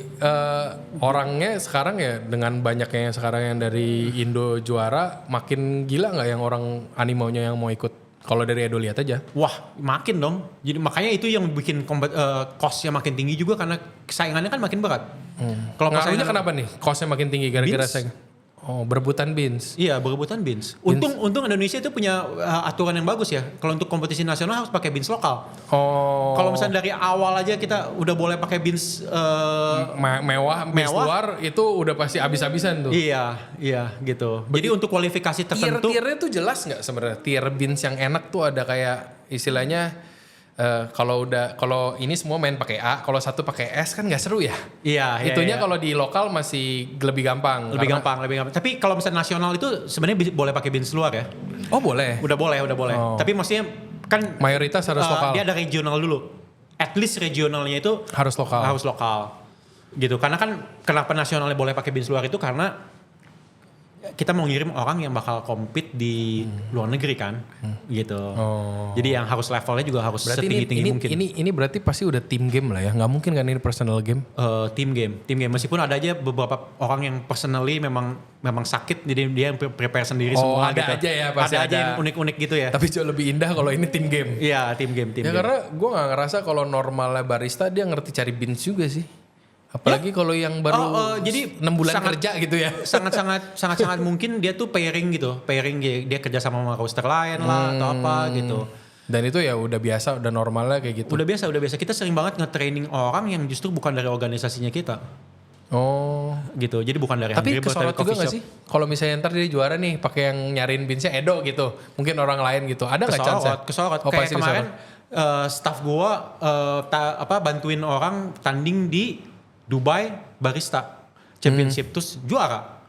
S1: orangnya sekarang ya dengan banyaknya yang sekarang yang dari Indo juara, makin gila nggak yang orang animonya yang mau ikut? Kalau dari Edo lihat aja.
S2: Wah makin dong. Jadi makanya itu yang bikin cost-nya makin tinggi juga karena saingannya kan makin berat.
S1: Kalau ngaruhnya kenapa nih? Cost-nya makin tinggi gara-gara saing. Oh, berebutan beans.
S2: Iya, berebutan beans. Untung Indonesia itu punya aturan yang bagus ya. Kalau untuk kompetisi nasional harus pakai beans lokal.
S1: Oh.
S2: Kalau misalnya dari awal aja kita udah boleh pakai beans
S1: mewah, beans luar itu udah pasti habis-habisan tuh.
S2: Iya gitu. Jadi untuk kualifikasi tertentu.
S1: Tier-tiernya tuh jelas nggak sebenarnya? Tier beans yang enak tuh ada kayak istilahnya. Kalau ini semua main pakai A, kalau satu pakai S kan nggak seru ya.
S2: Iya.
S1: Itunya kalau di lokal masih lebih gampang.
S2: Lebih gampang. Tapi kalau misalnya nasional itu sebenarnya boleh pakai beans luar ya.
S1: Oh boleh.
S2: Udah boleh. Oh. Tapi maksudnya kan
S1: mayoritas harus lokal.
S2: Dia ada regional dulu. At least regionalnya itu
S1: harus lokal. Gitu. Karena kan kenapa nasionalnya boleh pakai beans luar itu karena kita mau ngirim orang yang bakal compete di luar negeri kan, gitu. Jadi yang harus levelnya juga harus setinggi-tinggi mungkin. Ini berarti pasti udah team game lah ya, nggak mungkin kan ini personal game?
S2: Team game. Meskipun ada aja beberapa orang yang personally memang sakit, jadi dia yang prepare sendiri semua.
S1: Ada gitu. Aja ya, pasti
S2: ada aja yang unik-unik gitu ya.
S1: Tapi jauh lebih indah kalau ini team game.
S2: Iya, team game.
S1: Karena gue nggak ngerasa kalau normalnya barista dia ngerti cari beans juga sih. Apalagi kalau yang baru
S2: jadi
S1: 6 bulan kerja gitu ya.
S2: Sangat mungkin dia tuh pairing gitu. Dia kerja sama roaster lain lah atau apa gitu.
S1: Dan itu ya udah biasa, udah normalnya kayak gitu.
S2: Udah biasa. Kita sering banget nge-training orang yang justru bukan dari organisasinya kita.
S1: Oh.
S2: gitu. Jadi bukan dari
S1: Tapi
S2: Hungry Bird,
S1: kesorot juga
S2: coffee
S1: gak
S2: shop.
S1: sih? Kalau misalnya ntar dia juara nih pakai yang nyariin beansnya Edo gitu. Mungkin orang lain gitu. Ada gak chance?
S2: Kesorot.
S1: Oh,
S2: Kayak
S1: pasti
S2: kemarin staff gua bantuin orang tanding di Dubai Barista Championship terus juara.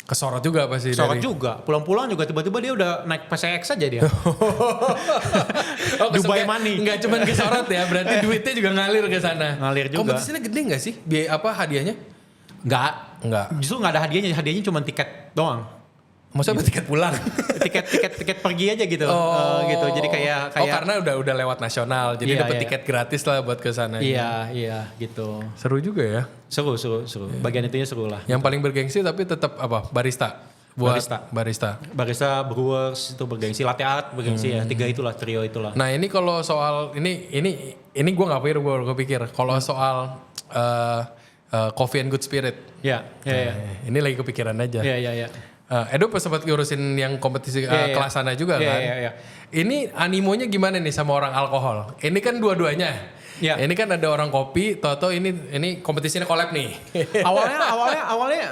S1: Kesorot juga pasti.
S2: Kesorot juga. Pulang-pulang juga tiba-tiba dia udah naik PCX aja dia. Dubai money.
S1: Enggak cuma kesorot ya, berarti duitnya juga ngalir ke sana.
S2: Ngalir juga.
S1: Kompetisinya gede gak sih? Biaya apa hadiahnya?
S2: Enggak. Justru enggak ada hadiahnya. Hadiahnya cuma tiket doang.
S1: Maksudnya tiket pulang?
S2: tiket pergi aja gitu. Gitu. Jadi kayak
S1: karena udah lewat nasional. Jadi
S2: Iya,
S1: dapat
S2: iya.
S1: tiket gratis lah buat ke sana.
S2: Iya gitu.
S1: Seru juga ya.
S2: Seru. Bagian itunya seru lah.
S1: Yang paling bergengsi tapi tetap apa? Barista. Buat barista.
S2: Barista, Brewers itu bergengsi, latte art bergengsi ya. 3 itulah, trio itulah.
S1: Nah ini kalau soal ini gue nggak pikir, gue pikir kalau soal coffee and good spirit.
S2: Iya.
S1: Ini lagi kepikiran aja.
S2: Iya.
S1: Edo pas sempat ngurusin yang kompetisi kelas sana juga kan.
S2: Iya.
S1: Ini animonya gimana nih sama orang alkohol? Ini kan dua-duanya.
S2: Iya.
S1: Ini kan ada orang kopi, toto ini kompetisinya collab nih.
S2: awalnya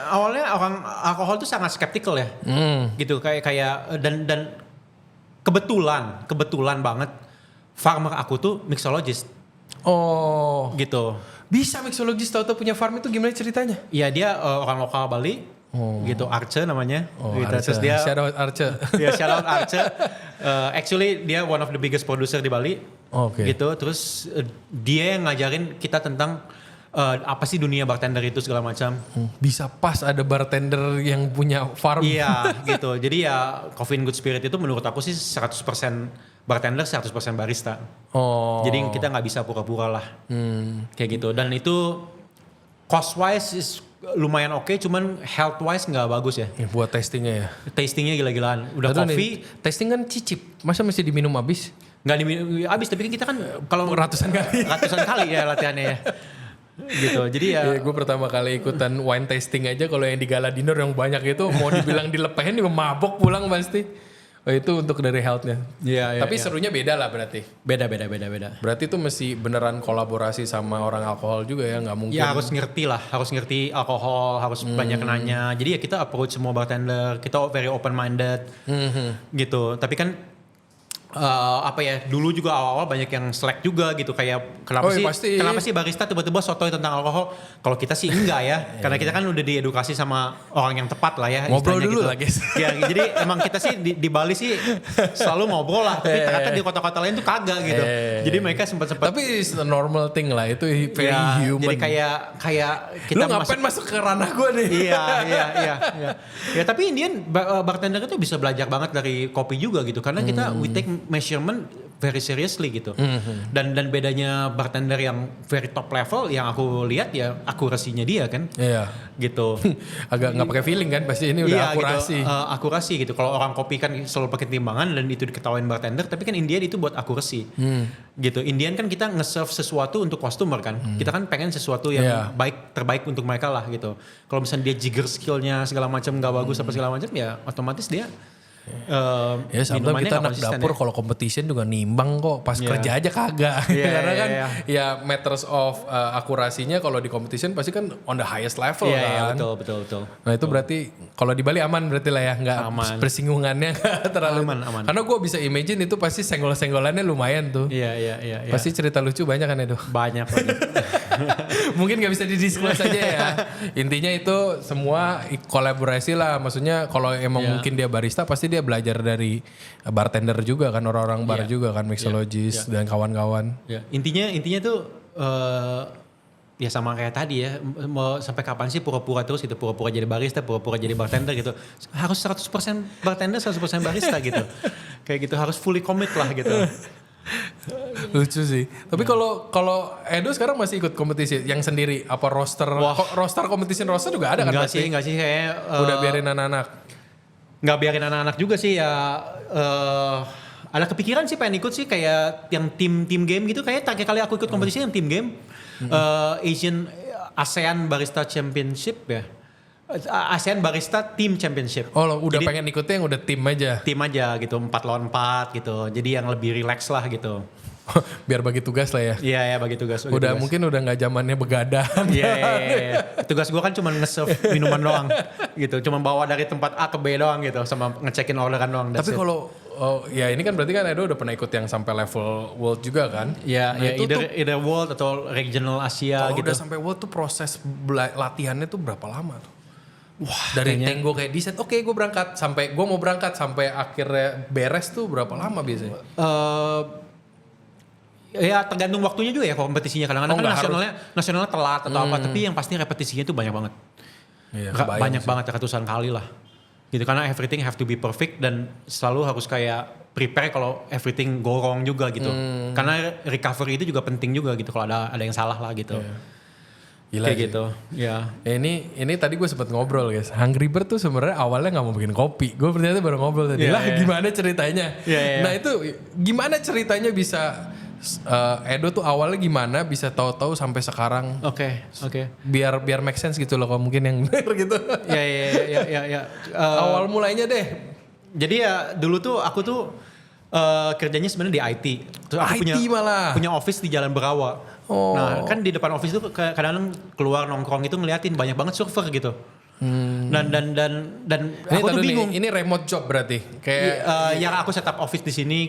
S2: orang alkohol tuh sangat skeptical ya. Gitu kayak dan kebetulan banget farmer aku tuh mixologist.
S1: Oh,
S2: Gitu.
S1: bisa mixologist toto punya farm itu gimana ceritanya?
S2: Iya dia orang lokal Bali. Gitu Arce namanya. Gitu.
S1: Arce.
S2: Terus dia
S1: Shout out Arce.
S2: ya shout out Arce. Actually dia one of the biggest producer di Bali.
S1: Oke.
S2: Gitu. Terus dia yang ngajarin kita tentang apa sih dunia bartender itu segala macam.
S1: Bisa pas ada bartender yang punya farm.
S2: Iya gitu. Jadi ya Coffee and Good Spirit itu menurut aku sih 100% bartender, 100% barista.
S1: Oh.
S2: Jadi kita nggak bisa pura-pura lah. Kayak gitu. Dan itu cost wise is lumayan oke, cuman health wise nggak bagus ya.
S1: Buat testingnya ya.
S2: Tastingnya gila-gilaan. Udah
S1: Aduh
S2: coffee.
S1: nih, testing kan cicip. Masa mesti diminum habis?
S2: Nggak diminum abis, tapi kan kita kan kalau
S1: Ratusan kali
S2: ya latihannya ya. Gitu. Jadi ya
S1: gue pertama kali ikutan wine tasting aja kalau yang di Gala Dinner yang banyak itu mau dibilang dilepehin juga mabok pulang pasti. Oh, itu untuk dari healthnya.
S2: Iya.
S1: Tapi serunya beda lah berarti.
S2: beda.
S1: Berarti itu mesti beneran kolaborasi sama orang alkohol juga ya, nggak mungkin.
S2: Ya harus ngerti alkohol, harus banyak nanya. Jadi ya kita approach semua bartender, kita very open minded gitu. Tapi kan dulu juga awal-awal banyak yang slack juga gitu, kayak kenapa sih barista tiba-tiba sotoy tentang alkohol. Kalau kita sih enggak ya, karena kita kan udah diedukasi sama orang yang tepat lah ya.
S1: Ngobrol dulu
S2: gitu
S1: lah guys.
S2: Ya, jadi emang kita sih di Bali sih selalu ngobrol lah, tapi ternyata di kota-kota lain tuh kagak gitu. Jadi mereka sempat.
S1: Tapi it's a normal thing lah, itu very human.
S2: Jadi kayak kita
S1: lu ngapain masuk ke ranah gue nih?
S2: Iya. Ya tapi Indian bartender itu bisa belajar banget dari kopi juga gitu, karena kita we take measurement very seriously gitu. Dan bedanya bartender yang very top level yang aku lihat ya akurasinya dia kan.
S1: Iya.
S2: Gitu.
S1: Agak nggak pakai feeling kan, pasti ini udah akurasi.
S2: Gitu, akurasi gitu. Kalau orang kopi kan selalu pakai timbangan dan itu diketawain bartender, tapi kan Indian itu buat akurasi. Gitu. Indian kan kita nge-serve sesuatu untuk customer kan. Kita kan pengen sesuatu yang terbaik untuk mereka lah gitu. Kalau misalnya dia jigger skillnya segala macam nggak bagus apa segala macam ya otomatis dia
S1: ya sama kita anak dapur
S2: ya.
S1: kalau competition juga nimbang kok, pas kerja aja kagak. Karena kan ya matters of akurasinya kalau di competition pasti kan on the highest level kan.
S2: Betul.
S1: Nah itu berarti kalau di Bali aman berarti lah ya, nggak persinggungannya nggak terlalu.
S2: Aman.
S1: Karena gue bisa imagine itu pasti senggol-senggolannya lumayan tuh.
S2: Iya.
S1: Pasti cerita lucu banyak kan itu.
S2: Banyak.
S1: Mungkin nggak bisa didisclose aja ya. Intinya itu semua kolaborasi lah. Maksudnya kalau emang mungkin dia barista pasti dia belajar dari bartender juga kan, orang-orang bar juga kan, mixologist dan kawan-kawan.
S2: Ya. Intinya tuh ya sama kayak tadi ya, mau sampai kapan sih pura-pura terus gitu, pura-pura jadi barista, pura-pura jadi bartender gitu. Harus 100% bartender, 100% barista gitu. Kayak gitu harus fully commit lah gitu.
S1: Lucu sih. Tapi kalau Edo sekarang masih ikut kompetisi yang sendiri apa roster competition roster juga ada kan?
S2: Enggak sih kayak
S1: udah biarin anak-anak.
S2: Nggak biarin anak-anak juga sih ya. Ada kepikiran sih pengen ikut sih kayak yang tim game gitu, kayak terakhir kali aku ikut kompetisi yang tim game ASEAN Barista Championship ya. ASEAN Barista Team Championship.
S1: Oh udah jadi, pengen ikutnya yang udah tim aja
S2: gitu, 4 lawan 4 gitu, jadi yang lebih relax lah gitu.
S1: Biar bagi tugas lah ya.
S2: Iya ya bagi tugas.
S1: Udah mungkin udah nggak zamannya begadang.
S2: Iya. Tugas gue kan cuma nge-serve minuman doang gitu. Cuma bawa dari tempat A ke B doang gitu. Sama ngecekin orderan doang.
S1: Tapi kalau ya ini kan berarti kan Edo udah pernah ikut yang sampai level world juga kan?
S2: Iya,
S1: nah, itu
S2: either world atau regional Asia
S1: kalau
S2: gitu.
S1: udah sampai world tuh proses latihannya tuh berapa lama tuh? Wah, dari Tango kayak desain, oke gue berangkat sampai gue mau berangkat sampai akhirnya beres tuh berapa lama biasanya?
S2: Ya tergantung waktunya juga ya kompetisinya. Kadang-kadang kan nasionalnya telat atau apa, tapi yang pasti repetisinya itu banyak banget.
S1: Iya,
S2: Banyak banget, ratusan kali lah. Gitu karena everything have to be perfect dan selalu harus kayak prepare kalau everything go wrong juga gitu. Karena recovery itu juga penting juga gitu kalau ada yang salah lah gitu.
S1: Gila
S2: kayak
S1: sih.
S2: gitu. Ya.
S1: Ini tadi gue sempet ngobrol guys. Hungry Bird tuh sebenarnya awalnya nggak mau bikin kopi. Gue ternyata baru ngobrol tadi. Gimana ceritanya? Nah itu gimana ceritanya bisa Edo tuh awalnya gimana bisa tahu-tahu sampai sekarang?
S2: Oke.
S1: Biar make sense gitu loh kalau mungkin yang denger gitu.
S2: Ya.
S1: Awal mulainya deh.
S2: Jadi ya dulu tuh aku tuh kerjanya sebenarnya di IT. Terus aku punya office di Jalan Berawa.
S1: Oh.
S2: Nah kan di depan office tuh kadang-kadang keluar nongkrong itu ngeliatin banyak banget server gitu. Dan
S1: Ini
S2: aku tuh bingung.
S1: Ini remote job berarti. Kayak
S2: yang aku setup office di sini,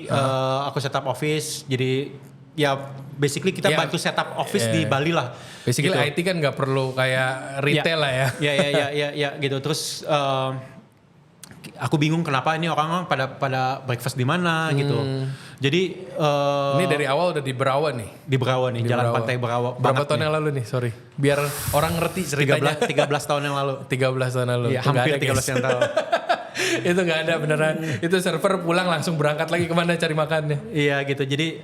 S2: aku setup office. Jadi ya basically kita bantu setup office di Bali lah.
S1: Basically
S2: gitu.
S1: IT kan nggak perlu kayak retail lah ya.
S2: Ya gitu. Terus aku bingung kenapa ini orang pada breakfast di mana gitu. Jadi
S1: ini dari awal udah di Berawa nih.
S2: Di Berawa nih, Jalan Pantai Berawa.
S1: Berapa tahun yang lalu nih? Sorry. Biar orang ngerti ceritanya.
S2: 13 tahun yang lalu.
S1: 13 tahun yang lalu.
S2: Iya, hampir 13 yang tahun.
S1: Itu nggak ada beneran. Itu server pulang langsung berangkat lagi kemana cari makannya.
S2: Iya gitu. Jadi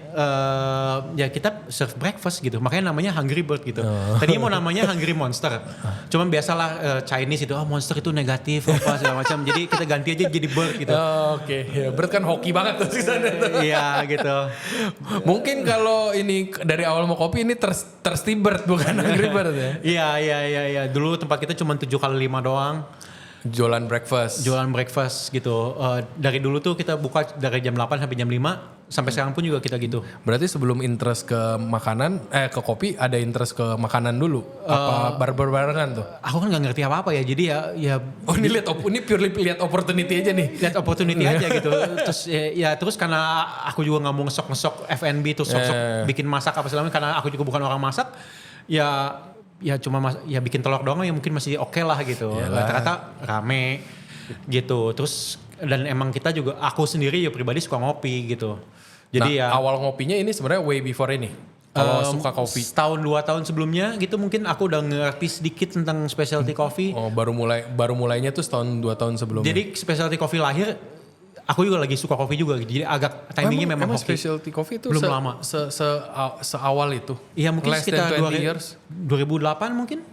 S2: ya kita serve breakfast gitu. Makanya namanya Hungry Bird gitu. Tadinya mau namanya Hungry Monster. Cuman biasalah Chinese itu monster itu negatif apa segala macam. Jadi kita ganti aja jadi bird gitu.
S1: Oke. Ya, bird kan hoki banget tuh di sana.
S2: Iya gitu.
S1: Mungkin kalau ini dari awal mau kopi ini thirsty bird bukan Hungry Bird ya.
S2: Iya. Dulu tempat kita cuma 7 kali 5 doang.
S1: Jualan breakfast
S2: gitu. Dari dulu tuh kita buka dari jam 8 sampai jam 5. Sampai sekarang pun juga kita gitu.
S1: Berarti sebelum interest ke makanan, ke kopi ada interest ke makanan dulu? Apa barengan tuh?
S2: Aku kan gak ngerti apa-apa ya. Jadi ya
S1: oh ini purely lihat opportunity aja nih.
S2: Lihat opportunity aja gitu. Terus karena aku juga gak mau ngesok F&B terus sok-sok bikin masak apa segala macam. Karena aku juga bukan orang masak. Ya cuma bikin telur doang ya mungkin masih oke lah gitu. Ternyata rame gitu. Terus dan emang kita juga aku sendiri ya pribadi suka ngopi gitu. Jadi
S1: awal ngopinya ini sebenarnya way before ini. Kalau suka kopi.
S2: Setahun 2 tahun sebelumnya gitu mungkin aku udah ngerti sedikit tentang specialty coffee.
S1: Oh baru mulainya tuh setahun 2 tahun sebelumnya.
S2: Jadi specialty coffee lahir aku juga lagi suka kopi juga gitu. Jadi agak timingnya memang hoki.
S1: Specialty coffee itu
S2: belum lama.
S1: Seawal itu.
S2: Iya mungkin
S1: less
S2: sekitar
S1: than 20 years.
S2: 2008 mungkin.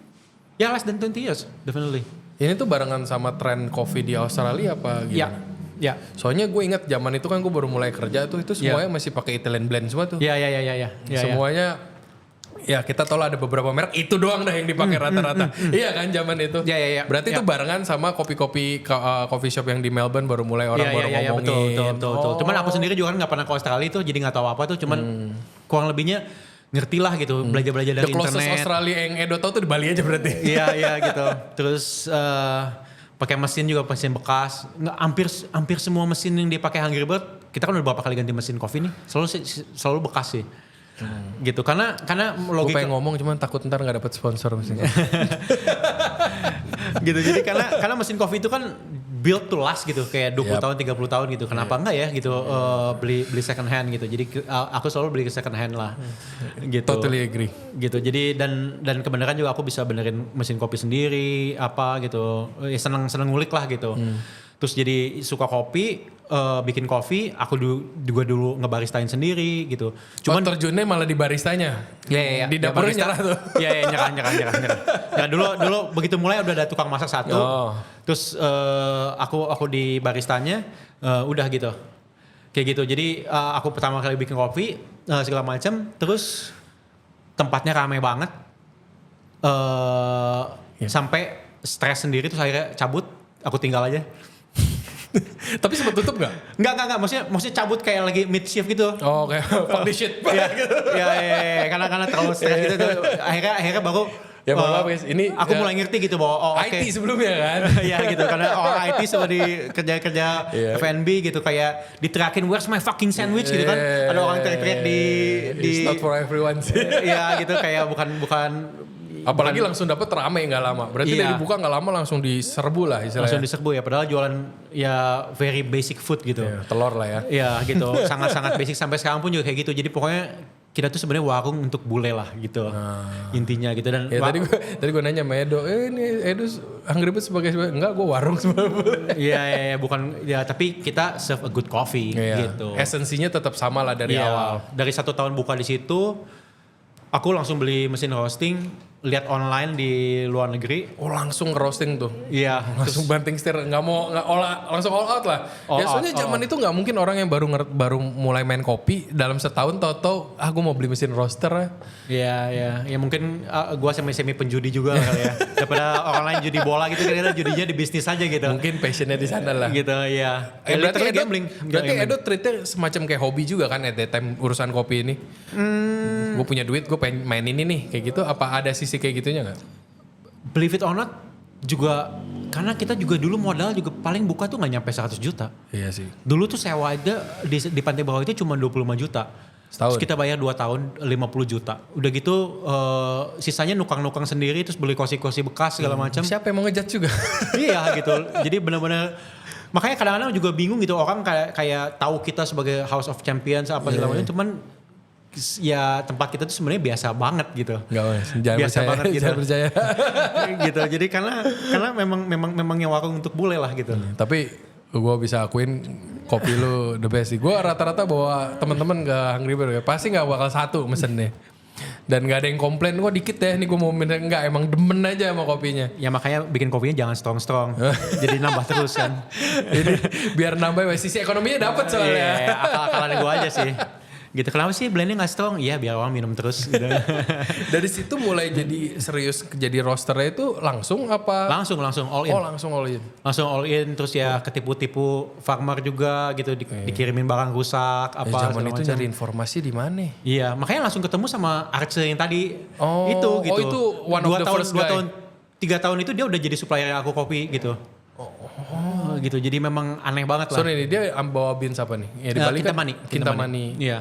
S2: Ya less than 20 years definitely.
S1: Ini tuh barengan sama tren kopi di Australia apa gimana?
S2: Ya.
S1: Soalnya gue ingat zaman itu kan gue baru mulai kerja tuh itu semuanya masih pakai Italian blend semua tuh.
S2: Iya.
S1: Semuanya ya kita tahu lah ada beberapa merek itu doang dah yang dipakai rata-rata. Iya kan zaman itu.
S2: Iya.
S1: Berarti itu barengan sama kopi-kopi coffee shop yang di Melbourne baru mulai orang baru ngomongin.
S2: Betul. Cuman aku sendiri juga kan nggak pernah ke Australia tuh jadi nggak tahu apa tuh. Cuman kurang lebihnya ngerti lah gitu belajar dari internet. The closest Australia yang Edo tahu tuh di Bali aja berarti. Iya gitu. Terus pakai mesin juga mesin bekas. Hampir semua mesin yang dipakai Hungry Bird kita kan udah berapa kali ganti mesin kopi nih. Selalu bekas sih. Gitu karena logika.
S1: Gue pengen ngomong cuman takut ntar nggak dapet sponsor mesin kopi.
S2: Gitu jadi karena mesin kopi itu kan build to last gitu kayak 20 tahun 30 tahun gitu. Kenapa enggak ya gitu beli second hand gitu. Jadi aku selalu beli second hand lah. Gitu.
S1: Totally agree.
S2: Gitu. Jadi dan kebenaran juga aku bisa benerin mesin kopi sendiri apa gitu. Ya seneng ngulik lah gitu. Terus jadi suka kopi, bikin kopi, aku juga dulu ngebaristain sendiri gitu.
S1: Cuman terjunnya malah di baristanya.
S2: Iya.
S1: Di dapurnya nyerah tuh.
S2: Iya, nyerah. Nah, dulu begitu mulai udah ada tukang masak satu. Terus aku di baristanya udah gitu. Kayak gitu. Jadi aku pertama kali bikin kopi segala macam, terus tempatnya ramai banget. Sampai stres sendiri terus akhirnya cabut, aku tinggal aja.
S1: Tapi sempat tutup nggak?
S2: Enggak. Maksudnya cabut kayak lagi mid shift gitu.
S1: Oh kayak fuck this shit.
S2: Iya. Karena terlalu stres gitu tuh. Akhirnya baru
S1: Ya maaf guys, ini
S2: aku mulai ngerti gitu bahwa
S1: IT sebelumnya kan.
S2: Iya gitu, karena orang IT semua di kerja F&B gitu kayak diterakin where's my fucking sandwich gitu kan. Ada orang teriak-teriak di
S1: It's not for everyone sih.
S2: Iya gitu, kayak bukan
S1: apalagi langsung dapat rame nggak lama. Berarti dari buka nggak lama langsung diserbu lah istilahnya.
S2: langsung diserbu ya, padahal jualan ya very basic food gitu.
S1: Telur lah ya.
S2: Iya gitu, sangat-sangat basic sampai sekarang pun juga kayak gitu. Jadi pokoknya kita tuh sebenarnya warung untuk bule lah gitu. Intinya gitu. Dan
S1: ya, tadi gue nanya sama Edo, ini Edo Hungry Bird sebagai enggak, gue warung sebagai bule.
S2: Iya, bukan ya, tapi kita serve a good coffee gitu.
S1: Esensinya tetap sama lah dari awal.
S2: Dari 1 tahun buka di situ, aku langsung beli mesin roasting, lihat online di luar negeri.
S1: Oh langsung roasting tuh.
S2: Iya.
S1: Langsung banting setir, langsung all out lah. Soalnya zaman itu nggak mungkin orang yang baru mulai main kopi dalam setahun tahu-tahu gue mau beli mesin roaster ya.
S2: Iya. Ya mungkin gue semi penjudi juga kali ya. Daripada orang lain judi bola gitu, kira-kira judinya di bisnis aja gitu.
S1: Mungkin passionnya di sana lah.
S2: Gitu ya.
S1: Berarti Edo treatnya semacam kayak hobi juga kan at that time urusan kopi ini. Gue punya duit, gue pengen main ini nih kayak gitu. Apa ada sisi kayak gitunya nggak?
S2: Believe it or not juga, karena kita juga dulu modal juga paling buka tuh nggak nyampe 100 juta.
S1: Iya sih.
S2: Dulu tuh sewa aja di Pantai Bawah itu cuma 25 juta.
S1: Setahun?
S2: Terus kita bayar 2 tahun 50 juta. Udah gitu sisanya nukang-nukang sendiri, terus beli kursi-kursi bekas segala macam.
S1: Siapa yang mau ngejat juga?
S2: Iya gitu. Jadi benar-benar, makanya kadang-kadang juga bingung gitu, orang kayak tahu kita sebagai House of Champions apa segala macam, cuman ya tempat kita tuh sebenarnya biasa banget gitu.
S1: Jangan
S2: biasa
S1: percaya,
S2: banget gitu.
S1: jangan percaya.
S2: Gitu. Jadi karena memangnya warung untuk bule lah gitu.
S1: Tapi gue bisa akuin kopi lu the best sih. Gue rata-rata bawa teman-teman ke Hungry Bird pasti nggak bakal satu mesennya. Dan nggak ada yang komplain, gue dikit ya nih gue mau minum, nggak, emang demen aja sama kopinya.
S2: Ya makanya bikin kopinya jangan strong. Jadi nambah terus kan.
S1: Ini biar nambah sisi ekonominya dapat soalnya.
S2: Iya, akal-akalan gue aja sih. Gitu, kenapa sih blendnya gak strong? Iya biar orang minum terus gitu.
S1: Dari situ mulai jadi serius jadi roasternya itu langsung apa?
S2: Langsung all in.
S1: Oh langsung all in.
S2: Langsung all in, terus ya ketipu-tipu farmer juga gitu, dikirimin barang rusak apa.
S1: Zaman itu nyari informasi di mana?
S2: Iya, makanya langsung ketemu sama Arce yang tadi.
S1: Oh,
S2: itu gitu.
S1: Oh itu one of the first guy.
S2: 3 tahun itu dia udah jadi supplier aku kopi gitu. Oh gitu, jadi memang aneh banget lah.
S1: Sorry nih, dia bawa beans apa nih? Ya di Bali kan? Kintamani.
S2: Iya.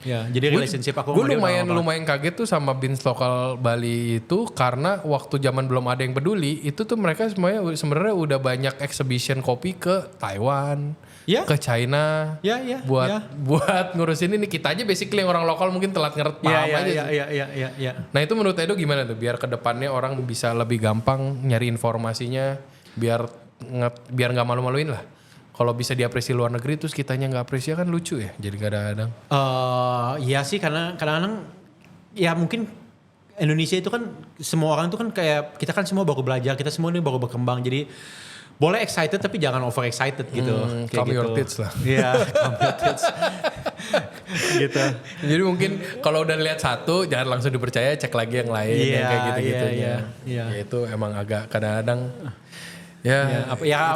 S2: Ya, jadi relationship aku
S1: sama dia lumayan kaget tuh sama beans lokal Bali itu, karena waktu zaman belum ada yang peduli itu tuh mereka sebenarnya udah banyak exhibition kopi ke Taiwan, ke China, buat ngurusin ini. Kita aja basically yang orang lokal mungkin telat paham aja.
S2: Iya.
S1: Nah itu menurut Edo gimana tuh biar kedepannya orang bisa lebih gampang nyari informasinya, biar nggak malu-maluin lah. Kalau bisa diapresi luar negeri terus kitanya nggak apresiasi kan lucu ya. Jadi kadang-kadang.
S2: Iya sih, karena kadang-kadang ya mungkin Indonesia itu kan semua orang itu kan kayak kita kan semua baru belajar, kita semua ini baru berkembang. Jadi boleh excited tapi jangan over excited gitu.
S1: Calm your tits lah.
S2: Iya, calm your tits. Gitu.
S1: Jadi mungkin kalau udah lihat satu jangan langsung dipercaya, cek lagi yang lain yang kayak gitu-gitunya.
S2: Iya.
S1: Ya itu emang agak kadang-kadang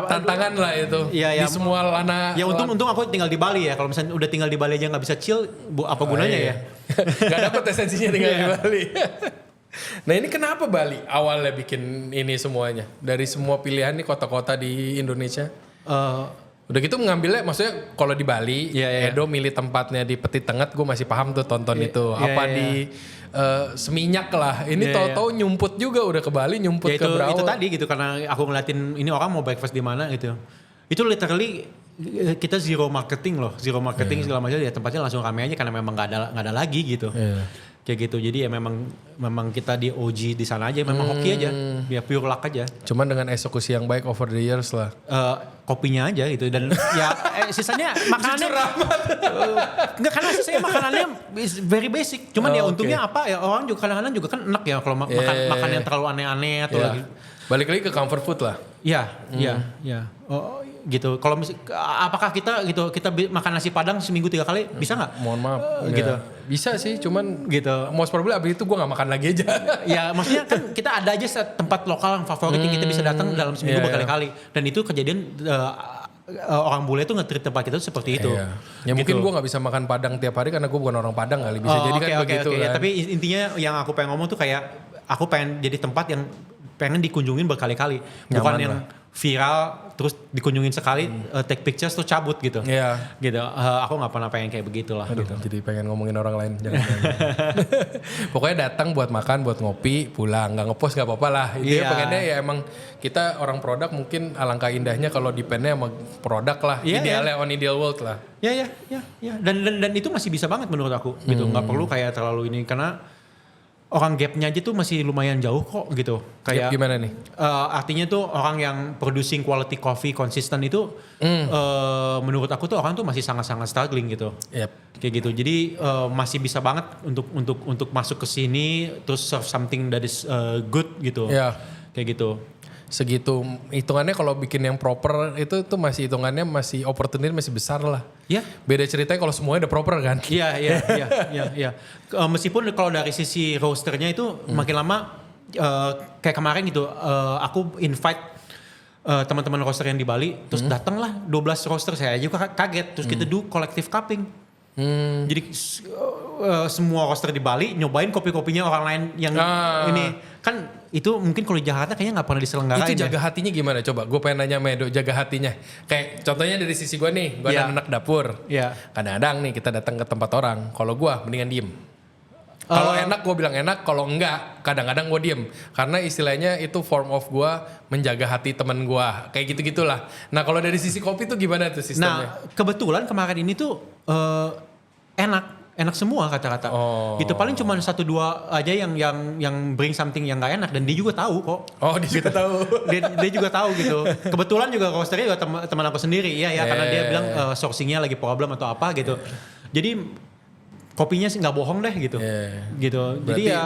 S1: tantangan lah itu di semua lana.
S2: Ya untung aku tinggal di Bali ya. Kalau misalnya udah tinggal di Bali aja nggak bisa chill, apa gunanya ya?
S1: Gak dapet esensinya tinggal di Bali. Nah ini kenapa Bali awalnya bikin ini semuanya? Dari semua pilihan nih kota-kota di Indonesia. Udah gitu mengambilnya, maksudnya kalau di Bali, Edo milih tempatnya di Petit Tengah, gue masih paham tuh tonton itu. Di Seminyak lah, ini tahu-tahu nyumput juga udah ke Bali, nyumput ke Brau.
S2: Itu tadi gitu, karena aku ngeliatin ini orang mau breakfast di mana gitu. Itu literally kita zero marketing segala macam, ya tempatnya langsung rame aja karena memang nggak ada lagi gitu. Kayak gitu, jadi ya memang kita di OG di sana aja, memang hoki aja, ya pure luck aja.
S1: Cuman dengan eksekusi yang baik over the years lah.
S2: Kopinya aja gitu, dan ya sisanya makanannya enggak, karena sisanya makanannya is very basic. Cuman ya untungnya apa ya, orang juga kadang-kadang juga kan enak ya kalau makan yang terlalu aneh-aneh atau lagi.
S1: Balik lagi ke comfort food lah.
S2: Iya. Oh, gitu. Kalau apakah kita makan nasi Padang seminggu 3 kali bisa nggak?
S1: Mohon maaf.
S2: Gitu.
S1: Bisa sih, cuman
S2: gitu.
S1: Most probably abis itu gue nggak makan lagi aja.
S2: Ya maksudnya kan kita ada aja tempat lokal yang favorit yang kita bisa datang dalam seminggu berkali-kali. Dan itu kejadian orang bule tuh nge-treat tempat kita tuh seperti itu.
S1: Iya. Ya mungkin gue nggak bisa makan Padang tiap hari karena gue bukan orang Padang kali. Bisa jadi kan begitu kan.
S2: Ya, tapi intinya yang aku pengen ngomong tuh kayak aku pengen jadi tempat yang pengen dikunjungin berkali-kali. Bukan yang viral terus dikunjungin sekali, take pictures terus cabut gitu.
S1: Iya.
S2: Gitu. Aku nggak pernah pengen kayak begitulah. Gitu.
S1: Jadi pengen ngomongin orang lain. Jangan. Pokoknya datang buat makan, buat ngopi, pulang. Nggak ngepost nggak apa-apa lah. Itu pengennya ya emang kita orang produk mungkin alangkah indahnya kalau dependnya sama produk lah. Idealnya on ideal world lah.
S2: Ya. Dan itu masih bisa banget menurut aku. Gitu. Nggak perlu kayak terlalu ini karena orang gapnya aja tuh masih lumayan jauh kok gitu. Kayak
S1: Gap gimana nih?
S2: Artinya tuh orang yang producing quality coffee konsisten itu menurut aku tuh orang tuh masih sangat-sangat struggling gitu.
S1: Yep.
S2: Kayak gitu. Jadi masih bisa banget untuk masuk ke sini terus serve something that is good gitu.
S1: Ya.
S2: Kayak gitu.
S1: Segitu hitungannya kalau bikin yang proper itu tuh masih hitungannya masih opportunity masih besar lah.
S2: Ya.
S1: Beda ceritanya kalau semuanya udah proper kan.
S2: Iya. Meskipun kalau dari sisi roasternya itu makin lama kayak kemarin gitu aku invite teman-teman roaster yang di Bali terus datanglah 12 roaster, saya juga kaget terus kita do collective cupping. Jadi semua roaster di Bali nyobain kopi-kopinya orang lain yang ini kan itu mungkin kalau di Jakarta kayaknya nggak pernah diselenggarain.
S1: Itu jaga hatinya gimana coba? Gue pengen nanya Medo, jaga hatinya. Kayak contohnya dari sisi gue nih, gue anak dapur.
S2: Iya.
S1: Kadang-kadang nih kita datang ke tempat orang, kalau gue mendingan diem. Kalau enak gue bilang enak, kalau enggak kadang-kadang gue diem. Karena istilahnya itu form of gue menjaga hati teman gue. Kayak gitu-gitulah. Nah kalau dari sisi kopi tuh gimana tuh sistemnya?
S2: Nah kebetulan kemarin ini tuh enak semua kata-kata. Gitu paling cuma 1-2 aja yang bring something yang nggak enak dan dia juga tahu kok.
S1: Oh dia juga tahu.
S2: dia juga tahu gitu. Kebetulan juga roasternya juga teman aku sendiri karena dia bilang sourcingnya lagi problem atau apa gitu. Jadi kopinya sih nggak bohong deh gitu. Gitu.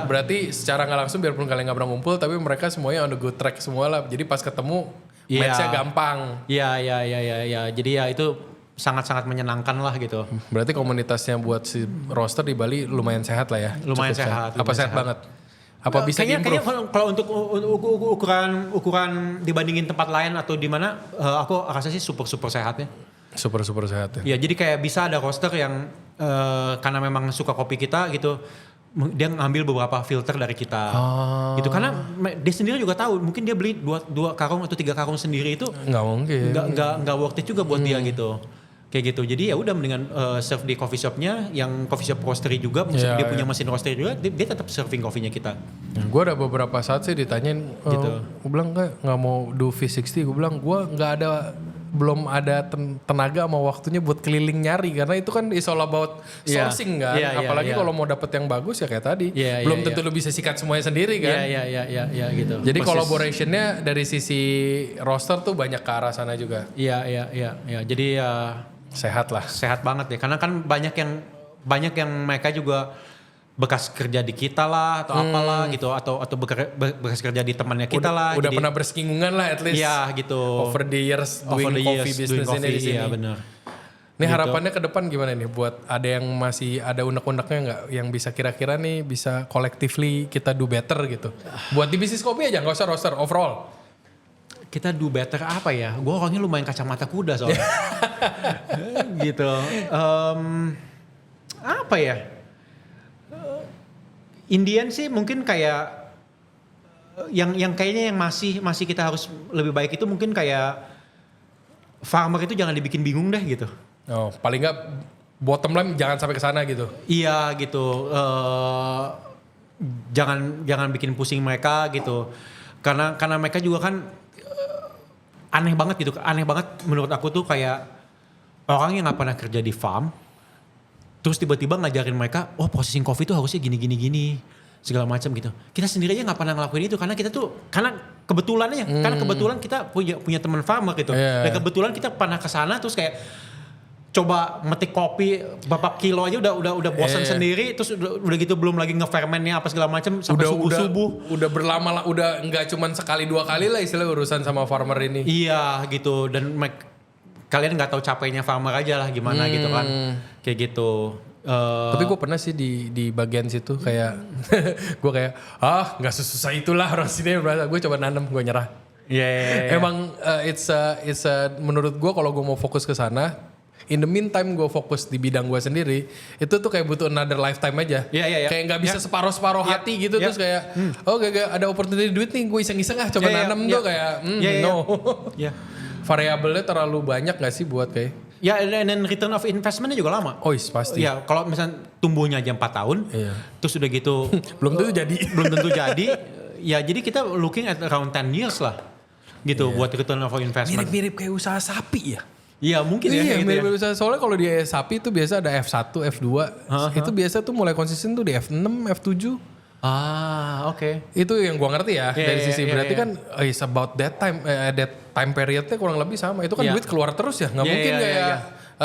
S1: Berarti secara nggak langsung biarpun kalian nggak pernah ngumpul tapi mereka semuanya on the good track semua lah. Jadi pas ketemu match-nya gampang.
S2: Iya. Jadi ya itu sangat-sangat menyenangkan lah gitu.
S1: Berarti komunitasnya buat si roaster di Bali lumayan sehat lah ya?
S2: Lumayan sehat.
S1: Apa sehat banget? Apa bisa
S2: kayaknya kalau untuk ukuran dibandingin tempat lain atau di mana aku rasa sih super sehat ya.
S1: Super sehat ya.
S2: Ya jadi kayak bisa ada roaster yang karena memang suka kopi kita gitu dia ngambil beberapa filter dari kita gitu karena dia sendiri juga tahu mungkin dia beli 2 karung atau 3 karung sendiri itu
S1: nggak mungkin
S2: nggak worth it juga buat dia gitu kayak gitu. Jadi ya udah mendingan serve di coffee shopnya yang coffee shop roastery juga dia punya mesin roastery juga dia tetap serving kopinya kita.
S1: Gue ada beberapa saat sih ditanyain gitu. Gue bilang nggak mau do V60. Gue bilang gue belum ada tenaga sama waktunya buat keliling nyari karena itu kan is all about sourcing kan. Apalagi kalau mau dapet yang bagus ya kayak tadi. Belum tentu lu bisa sikat semuanya sendiri kan.
S2: Iya gitu.
S1: Jadi collaborationnya dari sisi roaster tuh banyak ke arah sana juga.
S2: Iya. Jadi
S1: sehat lah.
S2: Sehat banget ya. Karena kan banyak yang mereka juga bekas kerja di kita lah atau apalah gitu atau bekas kerja di temannya kita lah.
S1: Udah pernah bersinggungan lah at least.
S2: Iya gitu.
S1: Over the years doing coffee business ini di sini.
S2: Iya benar.
S1: Ini gitu. Harapannya ke depan gimana nih buat ada yang masih ada unek-uneknya nggak yang bisa kira-kira nih bisa collectively kita do better gitu. Buat di bisnis kopi aja nggak usah roaster overall.
S2: Kita do better apa ya? Gue orangnya lumayan kacamata kuda soalnya. Gitu. Apa ya? Indian sih mungkin kayak yang kayaknya yang masih kita harus lebih baik itu mungkin kayak farmer itu jangan dibikin bingung deh gitu.
S1: Oh, paling nggak bottom line jangan sampai ke sana gitu.
S2: Iya gitu. Jangan bikin pusing mereka gitu. Karena mereka juga kan aneh banget gitu. Aneh banget menurut aku tuh kayak orang yang nggak pernah kerja di farm terus tiba-tiba ngajarin mereka, processing coffee itu harusnya gini segala macam gitu. Kita sendiri aja nggak pernah ngelakuin itu karena kebetulan kita punya teman farmer gitu. Dan kebetulan kita pernah kesana terus kayak coba metik kopi berapa kilo aja udah bosan sendiri terus udah gitu belum lagi ngefermentnya apa segala macam sampai subuh.
S1: Udah berlama lah, udah nggak cuman sekali 2 kali lah istilah urusan sama farmer ini.
S2: Iya gitu dan kalian nggak tahu capeknya farmer aja lah gimana gitu kan kayak gitu.
S1: Tapi gue pernah sih di bagian situ kayak gue kayak nggak sesusah itulah orang sini berasa gue coba nanam gue nyerah. Emang menurut gue kalau gue mau fokus ke sana, in the meantime gue fokus di bidang gue sendiri, itu tuh kayak butuh another lifetime aja. Kayak nggak bisa separuh hati gitu terus kayak, gak ada opportunity duit nih, gue iseng-iseng coba nanam tuh kayak, no. Variabelnya terlalu banyak nggak sih buat kayak?
S2: Ya, dan return of investmentnya juga lama.
S1: Oh pasti.
S2: Ya, kalau misalnya tumbuhnya aja 4 tahun, terus udah gitu
S1: belum tentu jadi.
S2: Ya, jadi kita looking at around 10 years lah, gitu buat return of investment.
S1: Mirip-mirip kayak usaha sapi ya.
S2: Iya mungkin
S1: ya.
S2: Iya
S1: Mirip usaha, soalnya kalau di sapi itu biasa ada F1, F2, itu biasa tuh mulai konsisten tuh di F6, F7.
S2: Oke.
S1: Itu yang gua ngerti ya dari sisi berarti kan it's about that time periodnya kurang lebih sama. Itu kan duit keluar terus ya, nggak mungkin kayak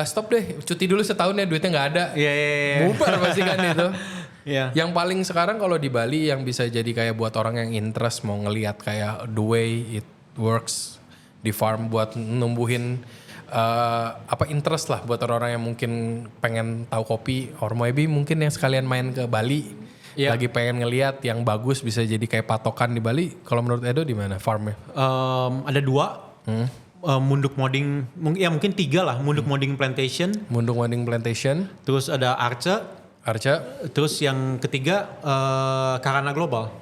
S1: stop deh, cuti dulu setahun ya duitnya nggak ada. Bubar pasti kan itu. Yang paling sekarang kalau di Bali yang bisa jadi kayak buat orang yang interest mau ngelihat kayak the way it works di farm buat numbuhin interest lah buat orang-orang yang mungkin pengen tahu kopi or maybe mungkin yang sekalian main ke Bali lagi pengen ngelihat yang bagus bisa jadi kayak patokan di Bali. Kalau menurut Edo di mana farmnya?
S2: Ada 2. Munduk Moding, mungkin 3 lah. Munduk Moding Plantation. Terus ada Arca. Terus yang ketiga Karana Global.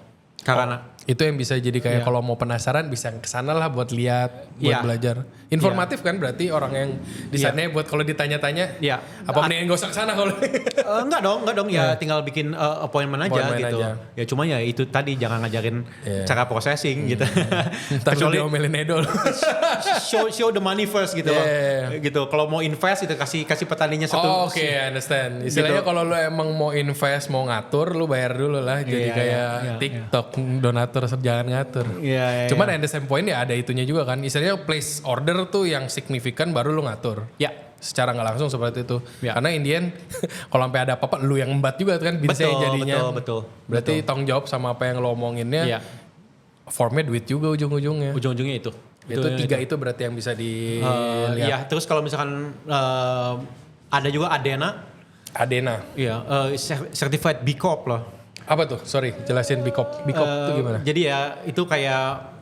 S1: Itu yang bisa jadi kayak kalau mau penasaran bisa kesana lah buat lihat, buat belajar. Informatif kan berarti orang yang di sana buat kalau ditanya-tanya. Apa mendingan gak usah kesana kalau?
S2: Enggak dong. Ya tinggal bikin appointment aja gitu. Ya cuma ya itu tadi jangan ngajarin cara processing gitu.
S1: Kecuali diomelin Edo.
S2: show the money first gitu loh. Gitu. Kalau mau invest itu kasih petaninya satu.
S1: Oke, understand. Istilahnya kalau lu emang mau invest, mau ngatur, lu bayar dulu lah. Jadi kayak TikTok donatur jangan ngatur. Cuman at the same point ya ada itunya juga kan. Istilahnya place order tuh yang signifikan baru lu ngatur. Secara nggak langsung seperti itu. Karena Indian kalau sampai ada apa-apa lu yang embat juga kan bisa jadinya.
S2: Betul.
S1: Berarti tanggung jawab sama apa yang lo omonginnya. Formnya duit juga ujung-ujungnya.
S2: Ujung-ujungnya itu.
S1: Itu 3 itu berarti yang bisa dilihat.
S2: Terus kalau misalkan ada juga Adena. Certified B Corp loh.
S1: Apa tuh? Sorry, jelasin B Corp. B Corp itu gimana?
S2: Jadi ya itu kayak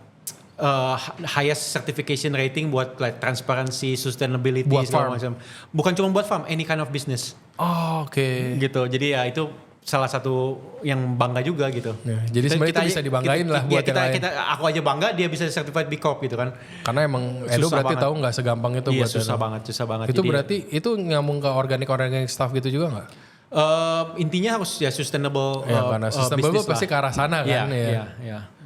S2: highest certification rating buat like transparency, sustainability
S1: buat
S2: segala macam. Bukan cuma buat farm, any kind of business.
S1: Oke.
S2: Gitu. Jadi ya itu salah satu yang bangga juga gitu.
S1: Jadi sebenarnya itu bisa dibanggain lah buat yang lain.
S2: Aku aja bangga dia bisa certified B Corp gitu kan.
S1: Karena emang Edo berarti tahu nggak segampang itu buat
S2: susah banget.
S1: Itu jadi, berarti itu nyambung ke organic staff gitu juga nggak?
S2: Intinya harus ya sustainable
S1: karena sustainable pasti ke arah sana kan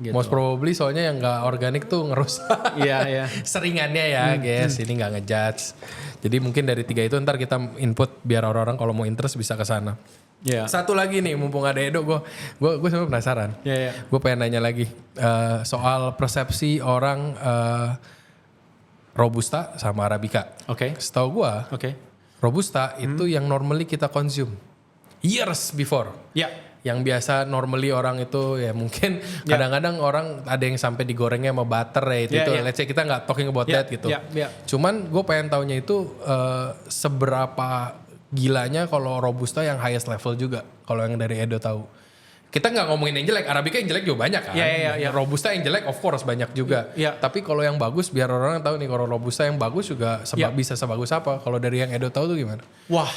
S2: gitu.
S1: Most probably soalnya yang nggak organik tuh ngerusak seringannya guys ini nggak ngejudge. Jadi mungkin dari 3 itu ntar kita input biar orang-orang kalau mau interest bisa ke sana. Satu lagi nih mumpung ada Edo gue sebenarnya penasaran. Gue pengen nanya lagi soal persepsi orang Robusta sama Arabica. Setahu gue Robusta itu yang normally kita consume years before. Yang biasa normally orang itu ya mungkin kadang-kadang orang ada yang sampai digorengnya sama butter ya itu. Let's say kita nggak talking about that gitu. Cuman gue pengen taunya itu seberapa gilanya kalau Robusta yang highest level juga. Kalau yang dari Edo tahu. Kita nggak ngomongin yang jelek, Arabica yang jelek juga banyak kan. Robusta yang jelek of course banyak juga. Tapi kalau yang bagus biar orang tahu nih kalau Robusta yang bagus juga bisa sebagus apa. Kalau dari yang Edo tahu tuh gimana?
S2: Wah,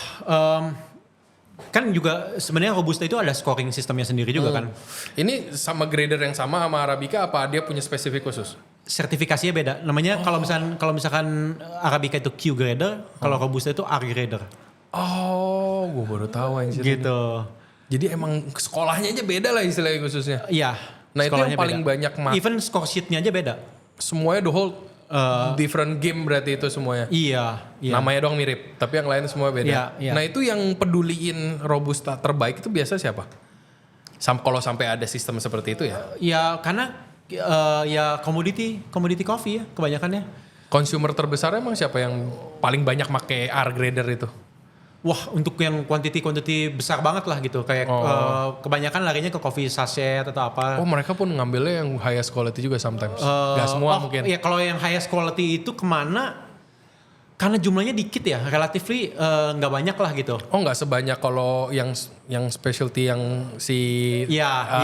S2: kan juga sebenarnya Robusta itu ada scoring sistemnya sendiri juga kan.
S1: Ini sama grader yang sama Arabica apa dia punya spesifik khusus?
S2: Sertifikasinya beda. Namanya kalau misalkan Arabica itu Q grader, kalau Robusta itu R grader.
S1: Oh, gue baru tahu anjir.
S2: Gitu.
S1: Jadi emang sekolahnya aja beda lah istilahnya khususnya.
S2: Nah
S1: itu yang paling banyak
S2: even score sheetnya aja beda.
S1: Semuanya the whole different game berarti itu semuanya. Namanya doang mirip, tapi yang lain semua beda. Nah itu yang peduliin Robusta terbaik itu biasa siapa? Kalau sampai ada sistem seperti itu ya?
S2: Karena commodity coffee ya kebanyakannya.
S1: Consumer terbesar emang siapa yang paling banyak make R grader itu?
S2: Wah untuk yang quantity besar banget lah gitu. Kayak kebanyakan larinya ke coffee sachet atau apa.
S1: Oh mereka pun ngambilnya yang highest quality juga sometimes. Gak semua mungkin.
S2: Iya kalau yang highest quality itu kemana? Karena jumlahnya dikit ya. Relatively gak banyak lah gitu.
S1: Oh gak sebanyak kalau yang specialty yang si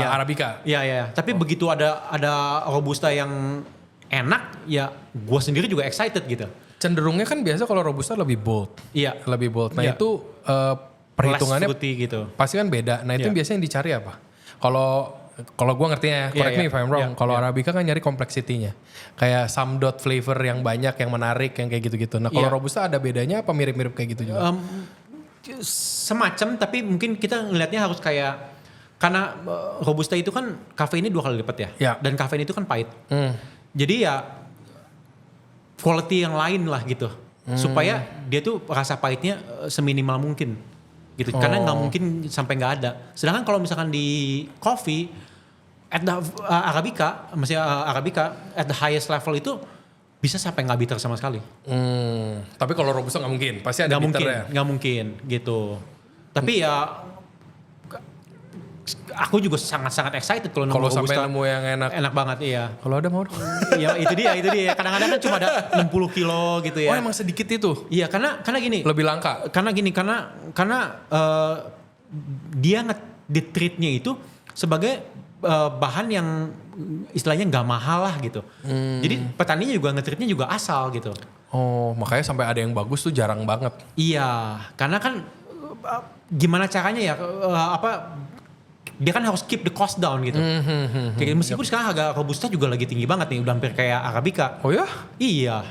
S1: Arabica?
S2: Iya. Tapi begitu ada Robusta yang enak, ya gue sendiri juga excited gitu.
S1: Cenderungnya kan biasa kalau Robusta lebih bold.
S2: Iya.
S1: Lebih bold. Nah
S2: Iya.
S1: itu perhitungannya
S2: Less fruity gitu.
S1: pasti kan beda. Nah itu
S2: Iya.
S1: biasanya yang dicari apa? Kalau gue ngertinya, correct me if I'm wrong. Kalau Arabica kan nyari kompleksitinya. Kayak some dot flavor yang banyak, yang menarik, yang kayak gitu-gitu. Nah kalau
S2: Iya.
S1: Robusta ada bedanya apa mirip-mirip kayak gitu juga?
S2: Semacam, tapi mungkin kita ngelihatnya harus kayak, karena Robusta itu kan kafeinnya 2 kali lipat ya.
S1: Ya.
S2: Dan kafein itu kan pahit. Jadi ya quality yang lain lah gitu. Supaya dia tuh rasa pahitnya seminimal mungkin. Gitu. Karena nggak mungkin sampai nggak ada. Sedangkan kalau misalkan di coffee, at the Arabica, maksudnya Arabica at the highest level itu bisa sampai nggak bitter sama sekali.
S1: Tapi kalau Robusta nggak mungkin, pasti ada bitter ya.
S2: Nggak mungkin gitu. Tapi ya aku juga sangat-sangat excited kalau nemu
S1: Kalau sampai
S2: Robusta.
S1: nemu yang enak.
S2: Enak banget, iya.
S1: Kalau ada mau dong.
S2: Ya itu dia. Kadang-kadang kan cuma ada 60 kilo gitu ya.
S1: Oh emang sedikit itu?
S2: Iya, karena gini.
S1: Lebih langka?
S2: Karena dia di-treatnya itu sebagai bahan yang istilahnya nggak mahal lah gitu. Jadi petaninya juga nge-treatnya juga asal gitu.
S1: Oh makanya sampai ada yang bagus tuh jarang banget.
S2: Iya, karena kan gimana caranya ya dia kan harus keep the cost down gitu. Kayak meskipun sekarang harga Robusta juga lagi tinggi banget nih, udah hampir kayak Arabica.
S1: Oh ya?
S2: Iya.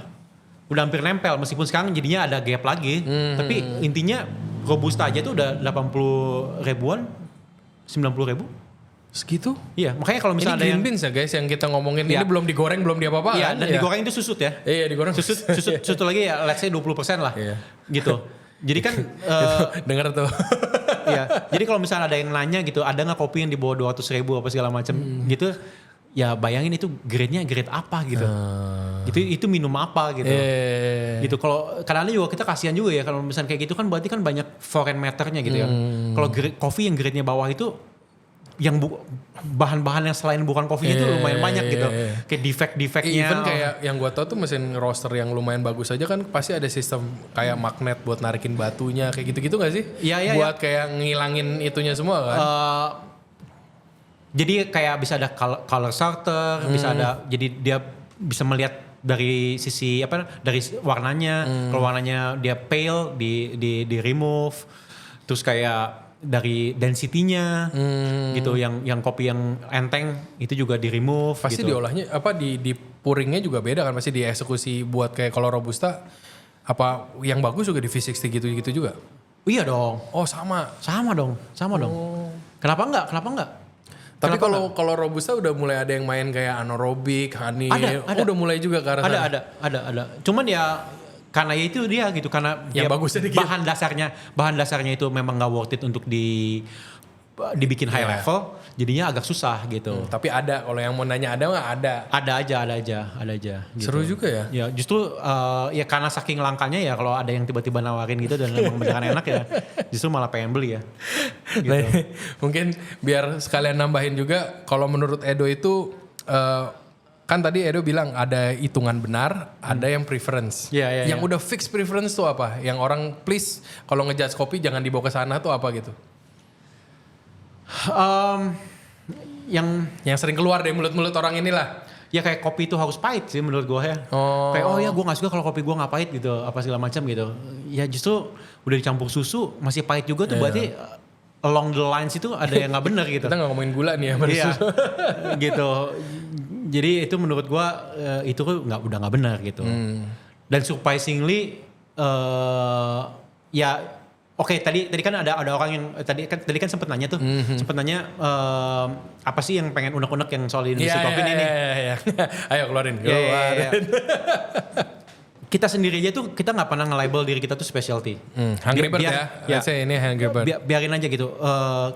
S2: Udah hampir nempel meskipun sekarang jadinya ada gap lagi. Tapi intinya Robusta aja tuh udah 80 ribuan, 90 ribu.
S1: Segitu?
S2: Iya, makanya kalau
S1: Ini
S2: misalnya ada
S1: green
S2: yang
S1: beans ya guys yang kita ngomongin.
S2: Iya.
S1: Ini belum digoreng, belum diapa-apa
S2: iya,
S1: kan?
S2: dan digoreng itu susut ya.
S1: Iya digoreng.
S2: Susut lagi ya let's say 20% lah.
S1: Iya.
S2: Gitu. Jadi kan
S1: Dengar tuh.
S2: iya. Jadi kalau misalnya ada yang nanya gitu, ada nggak kopi yang di bawah 200 ribu apa segala macam gitu, ya bayangin itu grade-nya grade apa gitu. Itu minum apa gitu. Gitu. Kalau kadang-kadang juga kita kasihan juga ya kalau misalnya kayak gitu kan berarti kan banyak foreign matter-nya gitu ya. Kalau kopi yang grade-nya bawah itu yang bahan-bahan yang selain bukan kopinya itu lumayan banyak gitu. Kayak defect-defectnya.
S1: Even kayak yang gue tau tuh mesin roaster yang lumayan bagus aja kan pasti ada sistem kayak magnet buat narikin batunya kayak gitu-gitu gak sih?
S2: Iya.
S1: Buat kayak ngilangin itunya semua kan?
S2: Jadi kayak bisa ada color sorter, bisa ada, jadi dia bisa melihat dari sisi dari warnanya. Kalau warnanya dia pale di remove. Terus kayak dari density-nya gitu, yang kopi yang enteng itu juga di remove.
S1: Pasti
S2: gitu.
S1: diolahnya di pouringnya juga beda kan, pasti dieksekusi buat kayak kalau Robusta apa yang bagus juga di V60 gitu juga.
S2: Iya dong.
S1: Oh sama
S2: Sama dong. Kenapa enggak?
S1: Tapi kalau Robusta udah mulai ada yang main kayak anaerobik, honey,
S2: Ada.
S1: udah mulai juga ke arah sana.
S2: Ada. Cuman ya karena ya itu dia gitu, karena
S1: yang bagusnya dikit.
S2: bahan dasarnya itu memang nggak worth it untuk dibikin high level, jadinya agak susah gitu.
S1: Tapi ada, kalau yang mau nanya ada nggak ada.
S2: Ada aja. Gitu.
S1: Seru juga ya.
S2: Ya justru ya karena saking langkanya ya kalau ada yang tiba-tiba nawarin gitu dan emang beneran enak ya, justru malah pengen beli ya. Gitu.
S1: Nah, mungkin biar sekalian nambahin juga, kalau menurut Edo itu kan tadi Edo bilang ada hitungan benar, ada yang preference.
S2: Iya.
S1: Yang udah fix preference tuh apa? Yang orang please kalau ngejudge kopi jangan dibawa ke sana tuh apa gitu? Yang sering keluar dari mulut-mulut orang inilah.
S2: Ya kayak kopi itu harus pahit sih menurut gue ya. Kayak gue gak suka kalau kopi gue gak pahit gitu, apa segala macam gitu. Ya justru udah dicampur susu masih pahit juga tuh, berarti along the lines itu ada yang gak bener gitu.
S1: Kita gak ngomongin gula nih ya.
S2: Iya gitu. Jadi itu menurut gue itu udah gak benar gitu. Dan surprisingly ya oke, tadi kan ada orang yang tadi kan sempet nanya tuh, apa sih yang pengen unek-unek yang soal industri kopi ini?
S1: Iya. Ayo keluarin.
S2: Iya. Kita sendiri aja tuh kita nggak pernah nge-label diri kita tuh specialty.
S1: Hungry Bird ya. Let's say ini Hungry Bird.
S2: Biarin aja gitu.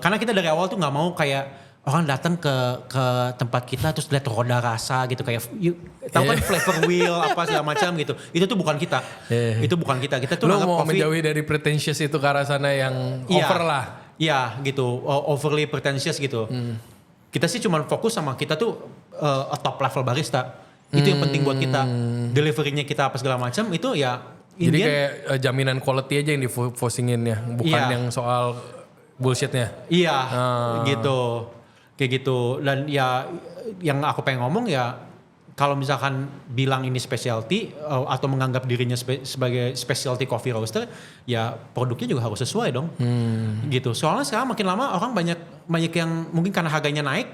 S2: Karena kita dari awal tuh nggak mau kayak orang datang ke tempat kita terus lihat roda rasa gitu, kayak tahu kan flavor wheel apa segala macam gitu. Itu tuh bukan kita. Itu bukan kita. Kita tuh
S1: lo mau menjauhi dari pretentious itu ke arah sana yang over lah.
S2: Iya gitu, overly pretentious gitu. Kita sih cuma fokus sama kita tuh a top level barista. Itu yang penting buat kita. Deliverynya kita apa segala macam itu ya.
S1: Jadi kayak jaminan quality aja yang difocusingin ya, bukan yang soal bullshitnya.
S2: Iya, gitu. Kayak gitu. Dan ya yang aku pengen ngomong ya, kalau misalkan bilang ini specialty atau menganggap dirinya sebagai specialty coffee roaster, ya produknya juga harus sesuai dong. Gitu. Soalnya sekarang makin lama orang banyak yang mungkin karena harganya naik,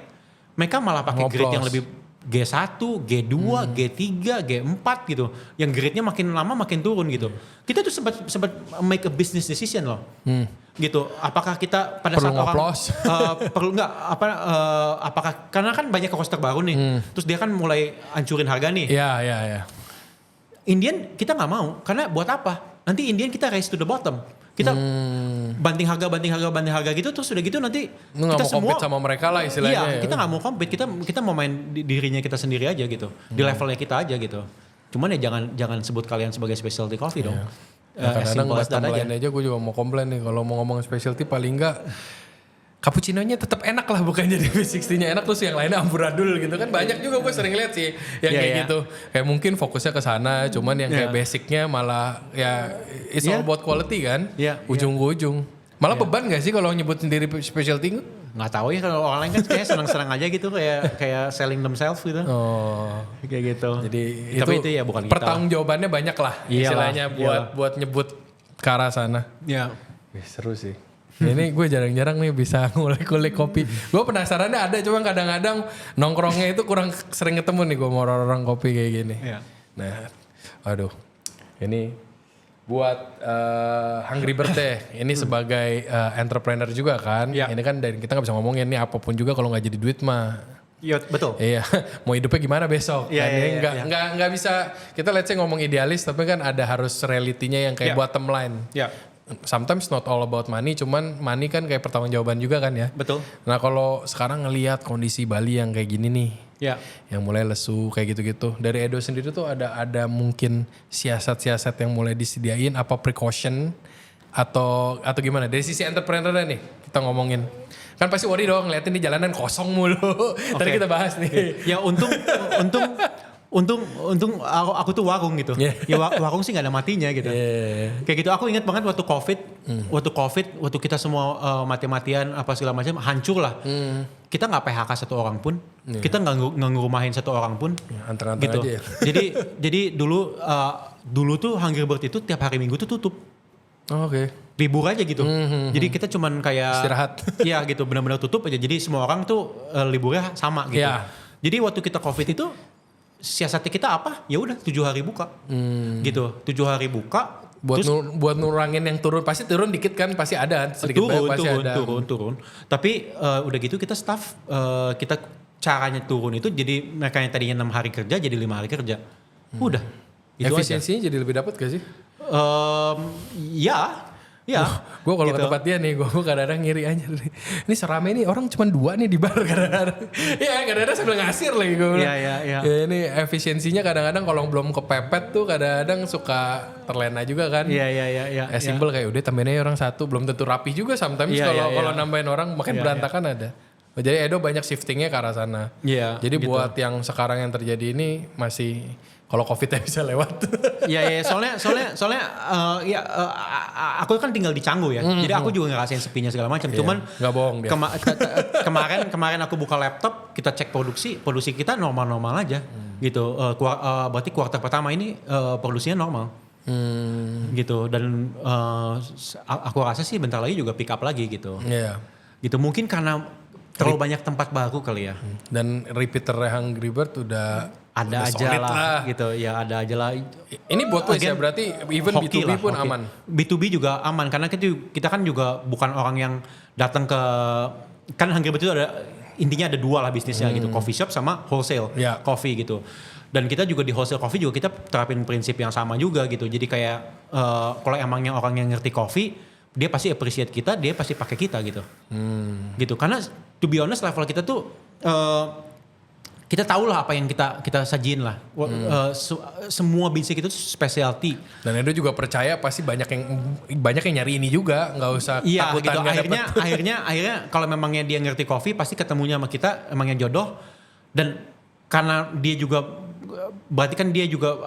S2: mereka malah pakai grade yang lebih G1, G2, G3, G4 gitu. Yang grade-nya makin lama makin turun gitu. Kita tuh sempat make a business decision loh. Gitu. Apakah kita pada
S1: perlu
S2: saat orang perlu nggak apakah karena kan banyak roaster baru nih. Terus dia kan mulai hancurin harga nih.
S1: Iya.
S2: Indian kita nggak mau karena buat apa? Nanti Indian kita race to the bottom. Kita banting harga gitu, terus udah gitu nanti
S1: kita semua compete sama mereka lah istilahnya.
S2: Iya, kita nggak mau compete, kita mau main dirinya kita sendiri aja gitu, di levelnya kita aja gitu. Cuman ya jangan sebut kalian sebagai specialty coffee dong.
S1: Kadang-kadang aja gue juga mau komplain nih kalau mau ngomong specialty paling enggak cappuccino-nya tetap enak lah, bukan jadi V60-nya enak terus yang lainnya amburadul gitu kan. Banyak juga gue sering lihat sih yang kayak gitu. Kayak mungkin fokusnya ke sana, cuman yang kayak basicnya malah ya it's all about quality kan. Ujung ke ujung. Malah beban gak sih kalau nyebut sendiri specialty?
S2: Nggak tahu ya, kalau orang lain kan kayak senang-senang aja gitu, kayak selling themselves gitu.
S1: Oh,
S2: kayak gitu.
S1: Jadi
S2: tapi itu ya bukan kita.
S1: Pertanggungjawabannya banyak lah istilahnya buat nyebut ke arah sana.
S2: Iya.
S1: Seru sih. Ini gue jarang-jarang nih bisa ngulik-ngulik kopi. Gue penasarannya ada, cuma kadang-kadang nongkrongnya itu kurang sering ketemu nih gue sama orang-orang kopi kayak gini.
S2: Iya.
S1: Nah, aduh, ini buat Hungry Bird deh. Ini sebagai entrepreneur juga kan.
S2: Iya.
S1: Ini kan dari kita nggak bisa ngomongin nih apapun juga kalau nggak jadi duit mah.
S2: Iya betul.
S1: Iya, mau hidupnya gimana besok?
S2: Iya,
S1: nggak bisa. Kita let's say ngomong idealis, tapi kan ada harus realitinya yang kayak bottom line.
S2: Iya.
S1: Sometimes not all about money, cuman money kan kayak pertanggungjawaban juga kan ya.
S2: Betul.
S1: Nah kalau sekarang ngelihat kondisi Bali yang kayak gini nih, yang mulai lesu kayak gitu-gitu. Dari Edo sendiri tuh ada mungkin siasat-siasat yang mulai disediain, apa precaution atau gimana? Dari sisi entrepreneur nih kita ngomongin. Kan pasti worry dong ngeliatin di jalanan kosong mulu. Tadi kita bahas nih.
S2: Ya untung aku tuh warung gitu. Ya warung sih gak ada matinya gitu. Kayak gitu aku ingat banget waktu COVID, waktu kita semua mati-matian apa segala macam hancur lah. Kita gak PHK satu orang pun. Kita gak ngerumahin satu orang pun.
S1: Antar-antar
S2: gitu.
S1: aja ya.
S2: Jadi dulu tuh Hungry Bird itu tiap hari Minggu tuh tutup.
S1: Oh, Oke.
S2: Libur aja gitu. Jadi kita cuman kayak
S1: istirahat.
S2: Iya gitu, benar-benar tutup aja. Jadi semua orang tuh liburnya sama gitu. Jadi waktu kita COVID itu siasatnya kita apa? Ya udah 7 hari buka. Gitu. 7 hari buka.
S1: Buat nurangin yang turun, pasti turun dikit kan, pasti ada sedikit banyak pasti ada.
S2: Turun. Tapi udah gitu kita staff kita caranya turun itu jadi mereka yang tadinya 6 hari kerja jadi 5 hari kerja. Udah. Itu
S1: efisiensinya jadi lebih dapat gak sih?
S2: Ya.
S1: Gue kalau ke tempat dia nih, gue kadang-kadang ngiri aja. Ini serame nih orang cuma 2 nih di bar kadang-kadang. Iya kadang-kadang sambil ngasir lagi gue bilang.
S2: Iya.
S1: Ya, ini efisiensinya kadang-kadang kalau belum kepepet tuh kadang-kadang suka terlena juga kan.
S2: Iya.
S1: Simple kayak udah tambahin aja orang satu, belum tentu rapi juga sometimes kalau nambahin orang makin berantakan ada. Jadi Edo banyak shiftingnya ke arah sana.
S2: Iya.
S1: Jadi
S2: gitu.
S1: buat yang sekarang yang terjadi ini masih kalau COVID-nya bisa lewat.
S2: Iya, soalnya aku kan tinggal di Canggu ya. Jadi aku juga ngerasain sepinya segala macam. Cuman
S1: nggak bohong dia.
S2: Kemarin aku buka laptop, kita cek produksi kita normal-normal aja. Gitu. Berarti kuartal pertama ini produksinya normal. Gitu. Dan aku rasa sih bentar lagi juga pick up lagi gitu.
S1: Iya.
S2: Gitu. Mungkin karena terlalu banyak tempat baru kali ya.
S1: Dan repeaternya Hungry Bird udah
S2: ada aja lah gitu ya, ada aja lah.
S1: Ini buat ya berarti even B2B lah, pun aman.
S2: B2B juga aman karena kita kan juga bukan orang yang datang ke, kan Hungry Bird itu intinya ada 2 lah bisnisnya gitu, coffee shop sama wholesale coffee gitu. Dan kita juga di wholesale coffee juga kita terapin prinsip yang sama juga gitu. Jadi kayak kalau emangnya orang yang ngerti coffee, dia pasti appreciate kita, dia pasti pakai kita gitu. Gitu. Karena to be honest level kita tuh kita tahu lah apa yang kita sajiin lah. Semua bisnis kita tuh specialty. Dan
S1: Edo juga percaya pasti banyak yang nyari ini juga, nggak usah takutan
S2: gitu. Akhirnya kalau memangnya dia ngerti kopi pasti ketemunya sama kita emangnya jodoh. Dan karena dia juga berarti kan dia juga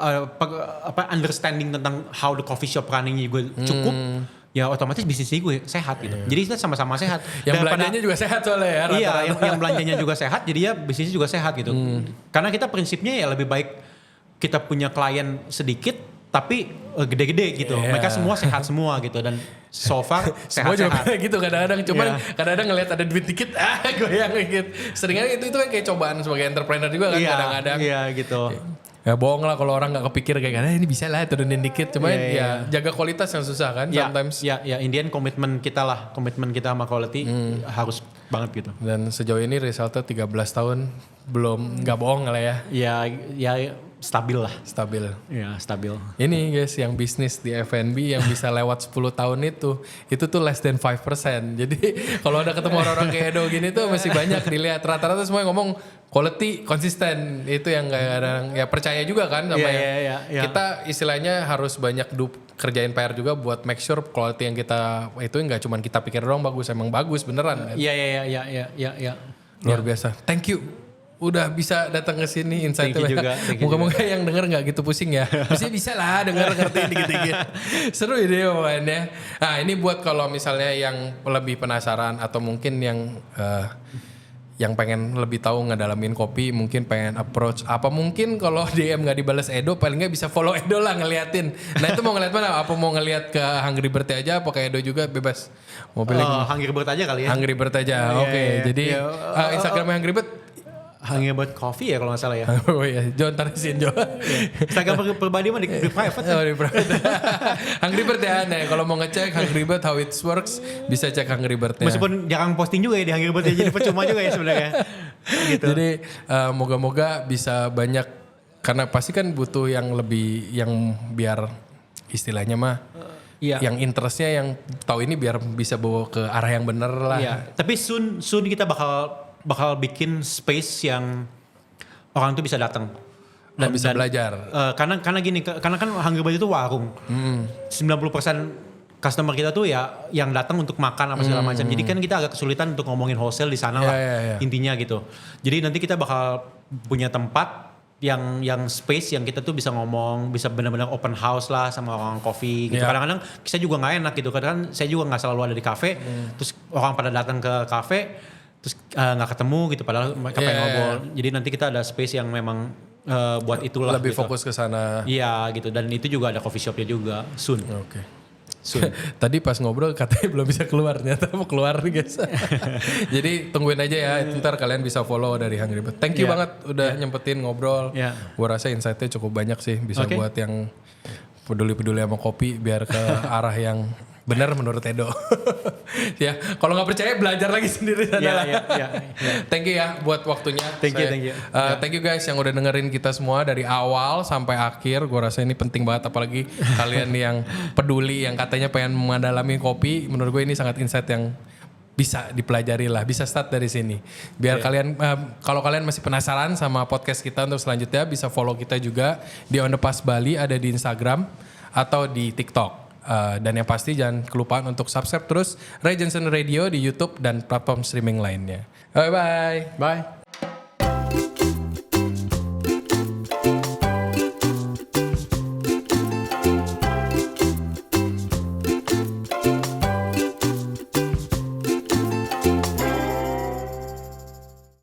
S2: understanding tentang how the coffee shop running juga cukup. ya otomatis bisnisnya gue sehat gitu. Jadi kita sama-sama sehat.
S1: Yang belanjanya juga sehat soalnya ya.
S2: Iya, yang belanjanya juga sehat, jadi ya bisnisnya juga sehat gitu. Karena kita prinsipnya ya lebih baik kita punya klien sedikit, tapi gede-gede gitu. Mereka semua sehat semua gitu dan so far
S1: semua juga
S2: sehat-sehat.
S1: gitu kadang-kadang. Cuman kadang-kadang ngelihat ada duit dikit, goyang dikit. Seringnya itu kan kayak cobaan sebagai entrepreneur juga kan kadang-kadang.
S2: Iya gitu.
S1: Ya bohong lah kalau orang gak kepikir kayak ini bisa lah turunin dikit. Cuman jaga kualitas yang susah kan sometimes.
S2: Ya Indian komitmen kita sama quality harus banget gitu.
S1: Dan sejauh ini resultnya 13 tahun belum gak bohong lah ya.
S2: Ya stabil lah.
S1: Stabil.
S2: Ya stabil.
S1: Ini guys yang bisnis di F&B yang bisa lewat 10 tahun itu tuh less than 5%. Jadi kalau ada ketemu orang-orang kayak Edo gini tuh masih banyak dilihat. Rata-rata semua yang ngomong quality konsisten. Itu yang kadang ya percaya juga kan sama kita istilahnya harus banyak kerjain PR juga buat make sure quality yang kita itu nggak cuma kita pikir doang bagus, emang bagus beneran.
S2: Iya.
S1: Luar biasa. Thank you. Udah bisa datang ke sini insight-nya.
S2: Thank you juga.
S1: Moga-moga yang denger nggak gitu pusing ya. Mesti bisa lah denger ngerti dikit-dikit. Seru ide omongannya. Nah ini buat kalau misalnya yang lebih penasaran atau mungkin yang pengen lebih tahu ngedalamin kopi, mungkin pengen approach apa mungkin kalau DM nggak dibales Edo paling nggak bisa follow Edo lah ngeliatin. Nah itu mau ngeliat mana? Apa mau ngeliat ke Hungry Bird aja? Apa ke Edo juga bebas? Mau pilih
S2: Hungry Bird aja kali ya.
S1: Hungry Bird aja. Oke. Jadi Instagramnya Hungry Bird.
S2: Hungry Bird Coffee ya kalau nggak salah ya.
S1: Oh iya, John tarisin John.
S2: Instagram pribadi mah di private.
S1: Oh di private. Hungry Bird ya, nah kalau mau ngecek Hungry Bird how it works bisa cek Hungry Bird-nya.
S2: Meskipun jarang posting juga ya di Hungry Bird jadi percuma juga ya sebenarnya. Gitu.
S1: Jadi moga-moga bisa banyak karena pasti kan butuh yang lebih yang biar istilahnya mah yang interestnya yang tahu ini biar bisa bawa ke arah yang bener lah.
S2: Iya. Tapi soon kita bakal bikin space yang orang tuh bisa datang
S1: dan bisa belajar.
S2: Karena gini, karena kan Hungry Bird itu warung. 90% customer kita tuh ya yang datang untuk makan apa segala macam. Jadi kan kita agak kesulitan untuk ngomongin wholesale di sana lah intinya gitu. Jadi nanti kita bakal punya tempat yang space yang kita tuh bisa ngomong, bisa benar-benar open house lah sama orang kopi gitu. Kadang-kadang kita juga nggak enak gitu. Kadang saya juga nggak selalu ada di kafe. Terus orang pada datang ke kafe terus nggak ketemu gitu padahal mereka pengen ngobrol. Jadi nanti kita ada space yang memang buat itulah.
S1: Lebih
S2: gitu.
S1: fokus ke sana.
S2: Iya gitu dan itu juga ada coffee shopnya juga soon.
S1: Oke. Tadi pas ngobrol katanya belum bisa keluar, ternyata mau keluar nih guys. Jadi tungguin aja ya, ntar kalian bisa follow dari Hungry Bird. Thank you banget udah nyempetin ngobrol. Gua rasa insight-nya cukup banyak sih, bisa buat yang peduli-peduli sama kopi biar ke arah yang benar menurut Edo. Ya, kalau nggak percaya belajar lagi sendiri sana. Thank you ya buat waktunya.
S2: Thank you.
S1: Thank you guys yang udah dengerin kita semua dari awal sampai akhir. Gue rasa ini penting banget apalagi kalian yang peduli yang katanya pengen mendalami kopi. Menurut gue ini sangat insight yang bisa dipelajari lah, bisa start dari sini. Biar kalian, kalau kalian masih penasaran sama podcast kita untuk selanjutnya bisa follow kita juga di On The Pass Bali, ada di Instagram atau di TikTok. Dan yang pasti jangan kelupaan untuk subscribe terus Ray Jensen Radio di YouTube dan platform streaming lainnya. Bye-bye.
S2: Bye.